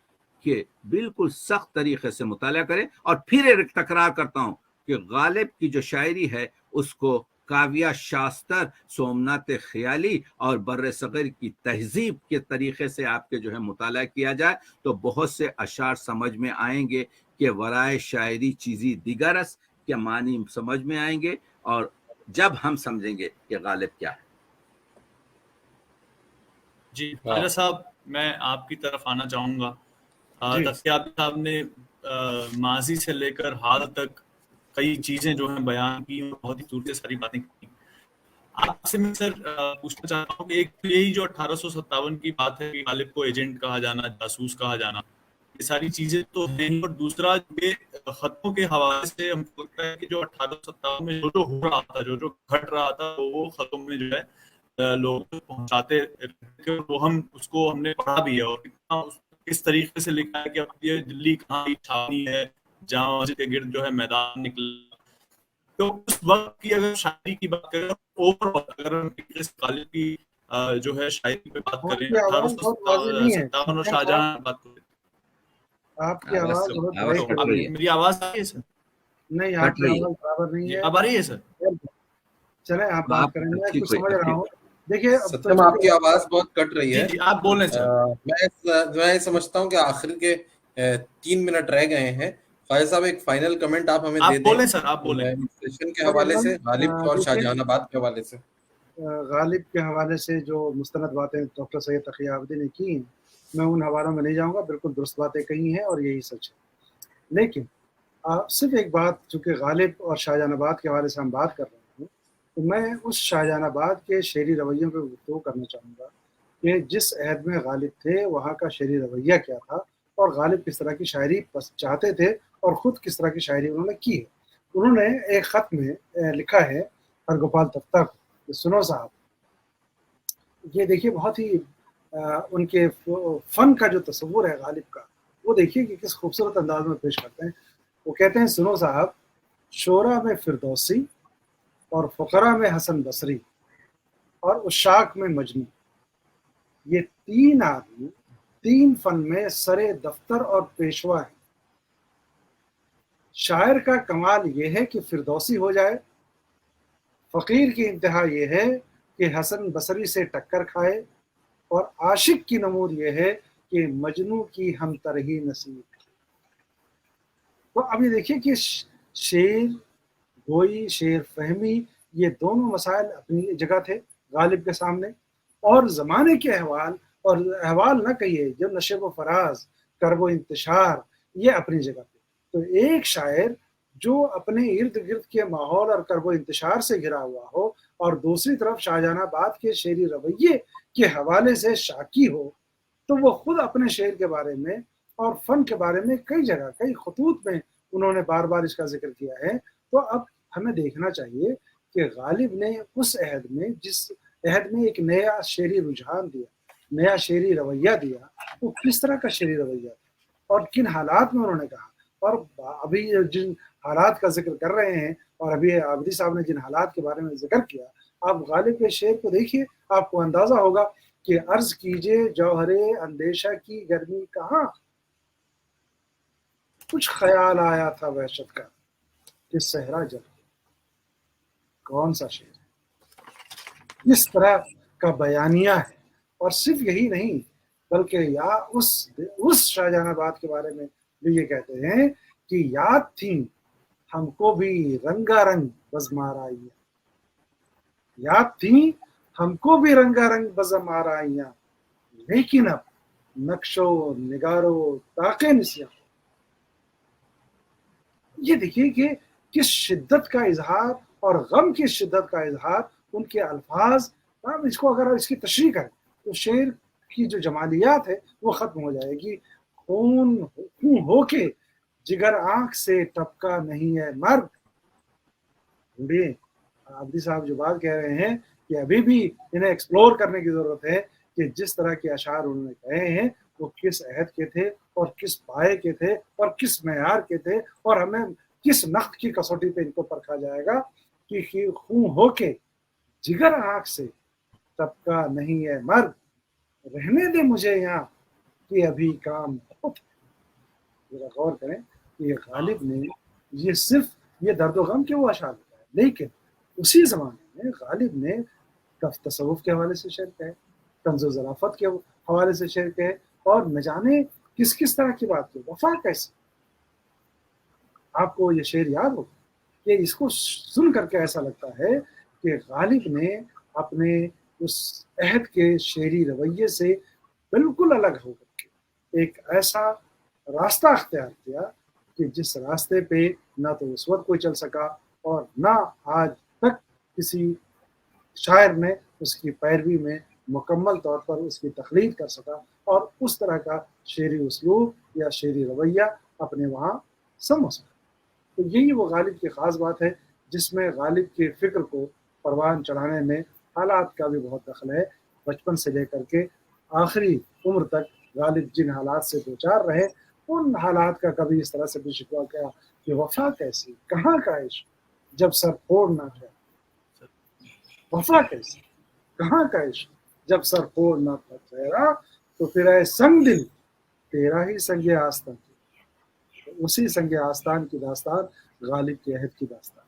कि बिल्कुल सख्त तरीके से मुताला करें। और फिर एक तकरार करता हूं कि गालिब की जो शायरी है उसको काव्या शास्त्र, सोमनाथ ख्याली और बर्रे सगीर की तहजीब के तरीके से आपके जो है मुताला किया जाए तो बहुत से अशार समझ में आएंगे कि वराए शायरी चीज़ी दिगरस के मानी समझ में आएंगे, और जब हम समझेंगे कि गालिब क्या है। जी राजा साहब मैं आपकी तरफ आना चाहूंगा। तकियाबी साहब ने माजी से लेकर हाल तक कई चीजें जो हैं बयान की, बहुत ही दूर से सारी बातें की। आपसे मैं सर पूछना चाहता हूँ कि एक तो यही जो 1857 की बात है कि गालिब को एजेंट कहा जाना, जासूस कहा जाना, ये सारी चीजें तो हैं, और दूसरा ये खतों के हवाले से हमको लगता है कि जो 1857 में जो हो रहा था, जो घट रहा था, वो खतों में जो है लोग पहुंचाते थे, वो उसको हमने पढ़ा भी है, और किस तरीके से लिखा है कि अब ये दिल्ली कहाँ की छावनी है जहाँ मस्जिद के गिर्द जो है मैदान निकला। तो उस वक्त की अगर शायरी की बात करें, ओवरऑल अगर हम गालिब की जो है शायरी पे बात करें 1857 और शाहजहां बात करें। आपकी आवाज मेरी आवाज आ रही है सर? नहीं, आपकी आवाज बराबर नहीं है। अब आ रही है सर? चले आप बात करेंगे, मैं कुछ समझ रहा हूँ। देखिए सत्यम आपकी आवाज बहुत कट रही है। जी, आप बोलें सर। मैं समझता हूँ कि आखिर के 3 मिनट रह गए हैं। ख्वाजा साहब एक फाइनल कमेंट आप हमें दे दें। बोलें सर, आप बोलें। सेशन के हवाले से, गालिब और शाहजहानाबाद के हवाले से। गालिब के हवाले से जो मुस्तनद बातें डॉक्टर सैयद तकियाबदी ने की, मैं उन हवालों में नहीं जाऊंगा, बिल्कुल दुरुस्त बातें कही हैं और यही सच है। लेकिन सिर्फ एक बात, चूँकि गालिब और शाहजहानाबाद के हवाले से हम बात कर रहे हैं, तो मैं उस शाहजहानाबाद के शेरी रवैयों पर गुफ्तगू करना चाहूँगा कि जिस अहद में गालिब थे वहाँ का शेरी रवैया क्या था और गालिब किस तरह की शायरी चाहते थे और ख़ुद किस तरह की शायरी उन्होंने की है। उन्होंने एक ख़त में लिखा है हरगोपाल तख्ता को, सुनो साहब, ये देखिए बहुत ही उनके फ़न का जो तस्वुर है गालिब का, वो देखिए कि किस खूबसूरत अंदाज में पेश करते हैं। वो कहते हैं, सुनो साहब, शोरा में फिरदौसी और फ़ुक़रा में हसन बसरी और उशाक में मजनू, ये 3 आदमी 3 फ़न में सरे दफ्तर और पेशवा है। शायर का कमाल ये है कि फिरदौसी हो जाए, फ़कीर की इंतहा ये है कि हसन बसरी से टक्कर खाए, और आशिक की नमूद ये है कि मजनू की हम तरही नसीब। तो अभी देखिए कि شعر گوئی، شعر فہمی، یہ دونوں مسائل اپنی جگہ تھے غالب کے سامنے، اور زمانے کے احوال، اور احوال نہ کہیے جو نشیب و فراز، کرب و انتشار، یہ اپنی جگہ پہ. تو ایک شاعر جو اپنے ارد گرد کے ماحول اور کرب و انتشار سے گھرا ہوا ہو، اور دوسری طرف شاہجہان آباد کے شعری رویے کے حوالے سے شاکی ہو، تو وہ خود اپنے شعر کے بارے میں اور فن کے بارے میں کئی جگہ کئی خطوط میں انہوں نے بار بار اس کا ذکر کیا ہے. تو اب ہمیں دیکھنا چاہیے کہ غالب نے اس عہد میں، جس عہد میں ایک نیا شعری رجحان دیا، نیا شعری رویہ دیا، وہ کس طرح کا شعری رویہ تھا اور کن حالات میں انہوں نے کہا. اور ابھی جن حالات کا ذکر کر رہے ہیں، اور ابھی عابدی صاحب نے جن حالات کے بارے میں ذکر کیا، آپ غالب کے شعر کو دیکھیے، آپ کو اندازہ ہوگا کہ عرض کیجئے جوہر اندیشہ کی گرمی کہاں، کچھ خیال آیا تھا وحشت کا کہ صحرا جل. کون سا شعر اس طرح کا بیانیہ ہے. اور صرف یہی نہیں بلکہ یا اس شاہجہان آباد کے بارے میں بھی یہ کہتے ہیں کہ یاد تھیں ہم کو بھی رنگا رنگ بزم آرائیاں، یاد تھیں ہم کو بھی رنگا رنگ بزم آرائیاں، لیکن اب نقش و نگارو طاق نسیاں. یہ دیکھیے کہ کس شدت کا اظہار اور غم کی شدت کا اظہار ان کے الفاظ. آپ اس کو اگر اس کی تشریح کریں تو شعر کی جو جمالیات ہے وہ ختم ہو جائے گی. خون ہو کے جگر آنکھ سے ٹپکا نہیں ہے مرد. عابدی صاحب جو بات کہہ رہے ہیں کہ ابھی بھی انہیں ایکسپلور کرنے کی ضرورت ہے کہ جس طرح کے اشعار انہوں نے کہے ہیں وہ کس عہد کے تھے اور کس پائے کے تھے اور کس معیار کے تھے، اور ہمیں کس نقد کی کسوٹی پہ ان کو پرکھا جائے گا کہ خون ہو کے جگر آنکھ سے ٹپکا نہیں ہے مرد، رہنے دے مجھے یہاں کہ ابھی کام بہت ہے. ذرا غور کریں کہ یہ غالب نے یہ صرف یہ درد و غم کے وہ اشعار بتائے، لیکن اسی زمانے میں غالب نے تصوف کے حوالے سے شعر کہے، طنز و ظرافت کے حوالے سے شعر کہے، اور نہ جانے کس کس طرح کی بات کی. وفا کیسے، آپ کو یہ شعر یاد ہو کہ اس کو سن کر کے ایسا لگتا ہے کہ غالب نے اپنے اس عہد کے شعری رویے سے بالکل الگ ہو کر کے ایک ایسا راستہ اختیار کیا کہ جس راستے پہ نہ تو اس وقت کوئی چل سکا اور نہ آج تک کسی شاعر نے اس کی پیروی میں مکمل طور پر اس کی تقلید کر سکا اور اس طرح کا شعری اسلوب یا شعری رویہ اپنے وہاں سمجھ سکا. تو یہی وہ غالب کی خاص بات ہے جس میں غالب کے فکر کو پروان چڑھانے میں حالات کا بھی بہت دخل ہے. بچپن سے لے کر کے آخری عمر تک غالب جن حالات سے دوچار رہے ان حالات کا کبھی اس طرح سے بھی شکوہ کیا کہ وفا کیسی، کہاں کا عشق جب سر پھوڑ نہ تھا، وفا کیسی، کہاں کا عشق جب سر پھوڑ نہ تھا ٹھہرا، تو پھر اے سنگ دل تیرا ہی سنگ آستان. اسی سنگ آستان کی داستان غالب کے عہد کی داستان.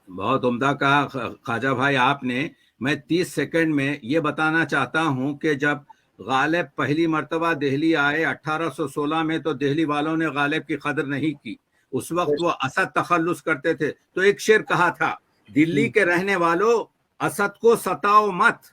بہت عمدہ کہا خواجہ بھائی آپ نے. میں 30 سیکنڈ میں یہ بتانا چاہتا ہوں کہ جب غالب پہلی مرتبہ دہلی آئے 1816 میں تو دہلی والوں نے غالب کی قدر نہیں کی. اس وقت وہ اسد تخلص کرتے تھے تو ایک شعر کہا تھا، دلی کے رہنے والوں اسد کو ستاؤ مت،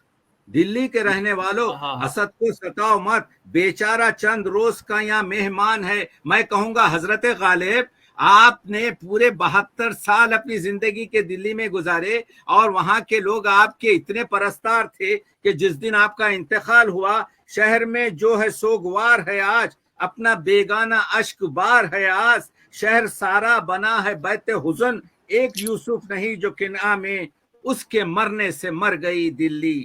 دلی کے رہنے والوں اسد کو ستاؤ مت، بیچارہ چند روز کا یہاں مہمان ہے. میں کہوں گا حضرت غالب آپ نے پورے 72 سال اپنی زندگی کے دلی میں گزارے اور وہاں کے لوگ آپ کے اتنے پرستار تھے کہ جس دن آپ کا انتقال ہوا شہر میں جو ہے سوگوار ہے آج، اپنا بیگانہ اشک بار ہے آج، شہر سارا بنا ہے بیت حزن، ایک یوسف نہیں جو کنعا میں اس کے مرنے سے مر گئی دلی.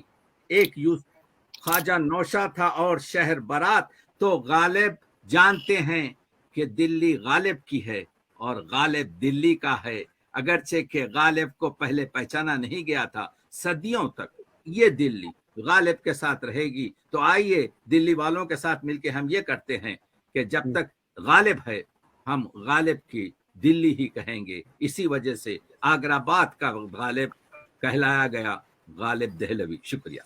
ایک یوسف خواجہ نوشا تھا اور شہر برات. تو غالب جانتے ہیں کہ دلی غالب کی ہے اور غالب دلی کا ہے، اگرچہ کہ غالب کو پہلے پہچانا نہیں گیا تھا، صدیوں تک یہ دلی غالب کے ساتھ رہے گی. تو آئیے دلی والوں کے ساتھ مل کے ہم یہ کرتے ہیں کہ جب تک غالب ہے ہم غالب کی دلی ہی کہیں گے. اسی وجہ سے آگرہ آباد کا غالب کہلایا گیا غالب دہلوی. شکریہ.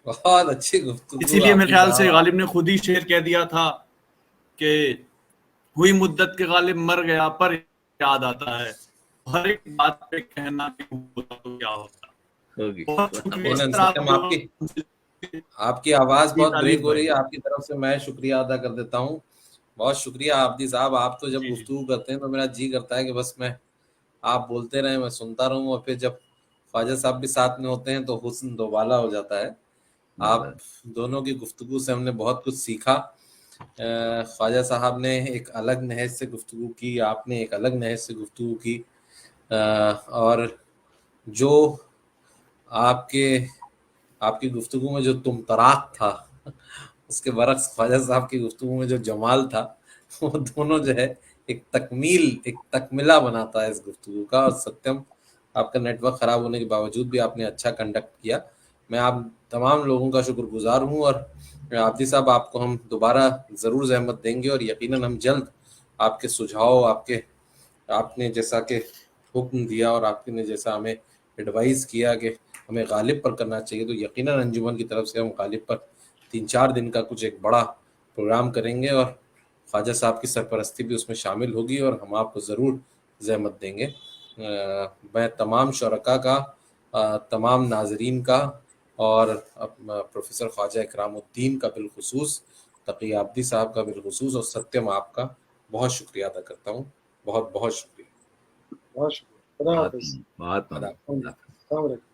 بہت اچھی گفتگو. اسی لیے میرے خیال سے غالب نے خود ہی شعر کہہ دیا تھا کہ ہوئی مدت کے غالب مر گیا پر یاد آتا ہے, ہر ایک بات پہ کہنا کہ ہوتا تو کیا ہوتا. ہوگی. بہت شکریہ یقیناً سر, ستیم آپ کی آواز جی بہت طالب بریک ہو بھائی. رہی ہے, آپ کی طرف سے میں شکریہ ادا کر دیتا ہوں. بہت شکریہ عابدی صاحب, آپ تو جب جی جی گفتگو کرتے ہیں تو میرا جی کرتا ہے کہ بس میں آپ بولتے رہیں, میں سنتا رہوں, اور پھر جب خواجہ صاحب بھی ساتھ میں ہوتے ہیں تو حسن دوبالا ہو جاتا ہے. آپ دونوں کی گفتگو سے ہم نے بہت کچھ سیکھا. خواجہ صاحب نے ایک الگ نہج سے گفتگو کی, آپ نے ایک الگ نہج سے گفتگو کی, اور جو آپ کی گفتگو میں جو تم تراک تھا اس کے برعکس خواجہ صاحب کی گفتگو میں جو جمال تھا, وہ دونوں جو ہے ایک تکملہ بناتا ہے اس گفتگو کا. اور ستیم, آپ کا نیٹ ورک خراب ہونے کے باوجود بھی آپ نے اچھا کنڈکٹ کیا. میں آپ تمام لوگوں کا شکر گزار ہوں, اور عابدی صاحب آپ کو ہم دوبارہ ضرور زحمت دیں گے, اور یقیناً ہم جلد آپ کے سجھاؤ, آپ نے جیسا کہ حکم دیا اور آپ نے جیسا ہمیں ایڈوائز کیا کہ ہمیں غالب پر کرنا چاہیے, تو یقیناً انجمن کی طرف سے ہم غالب پر 3-4 دن کا کچھ ایک بڑا پروگرام کریں گے, اور خواجہ صاحب کی سرپرستی بھی اس میں شامل ہوگی, اور ہم آپ کو ضرور زحمت دیں گے. میں تمام شرکاء کا, تمام ناظرین کا, اور پروفیسر خواجہ اکرام الدین کا بالخصوص, تقی عابدی صاحب کا بالخصوص, اور ستیم آپ کا بہت شکریہ ادا کرتا ہوں. بہت بہت شکریہ. بہت شکریہ. خدا حافظ. بات خدا السلام علیکم.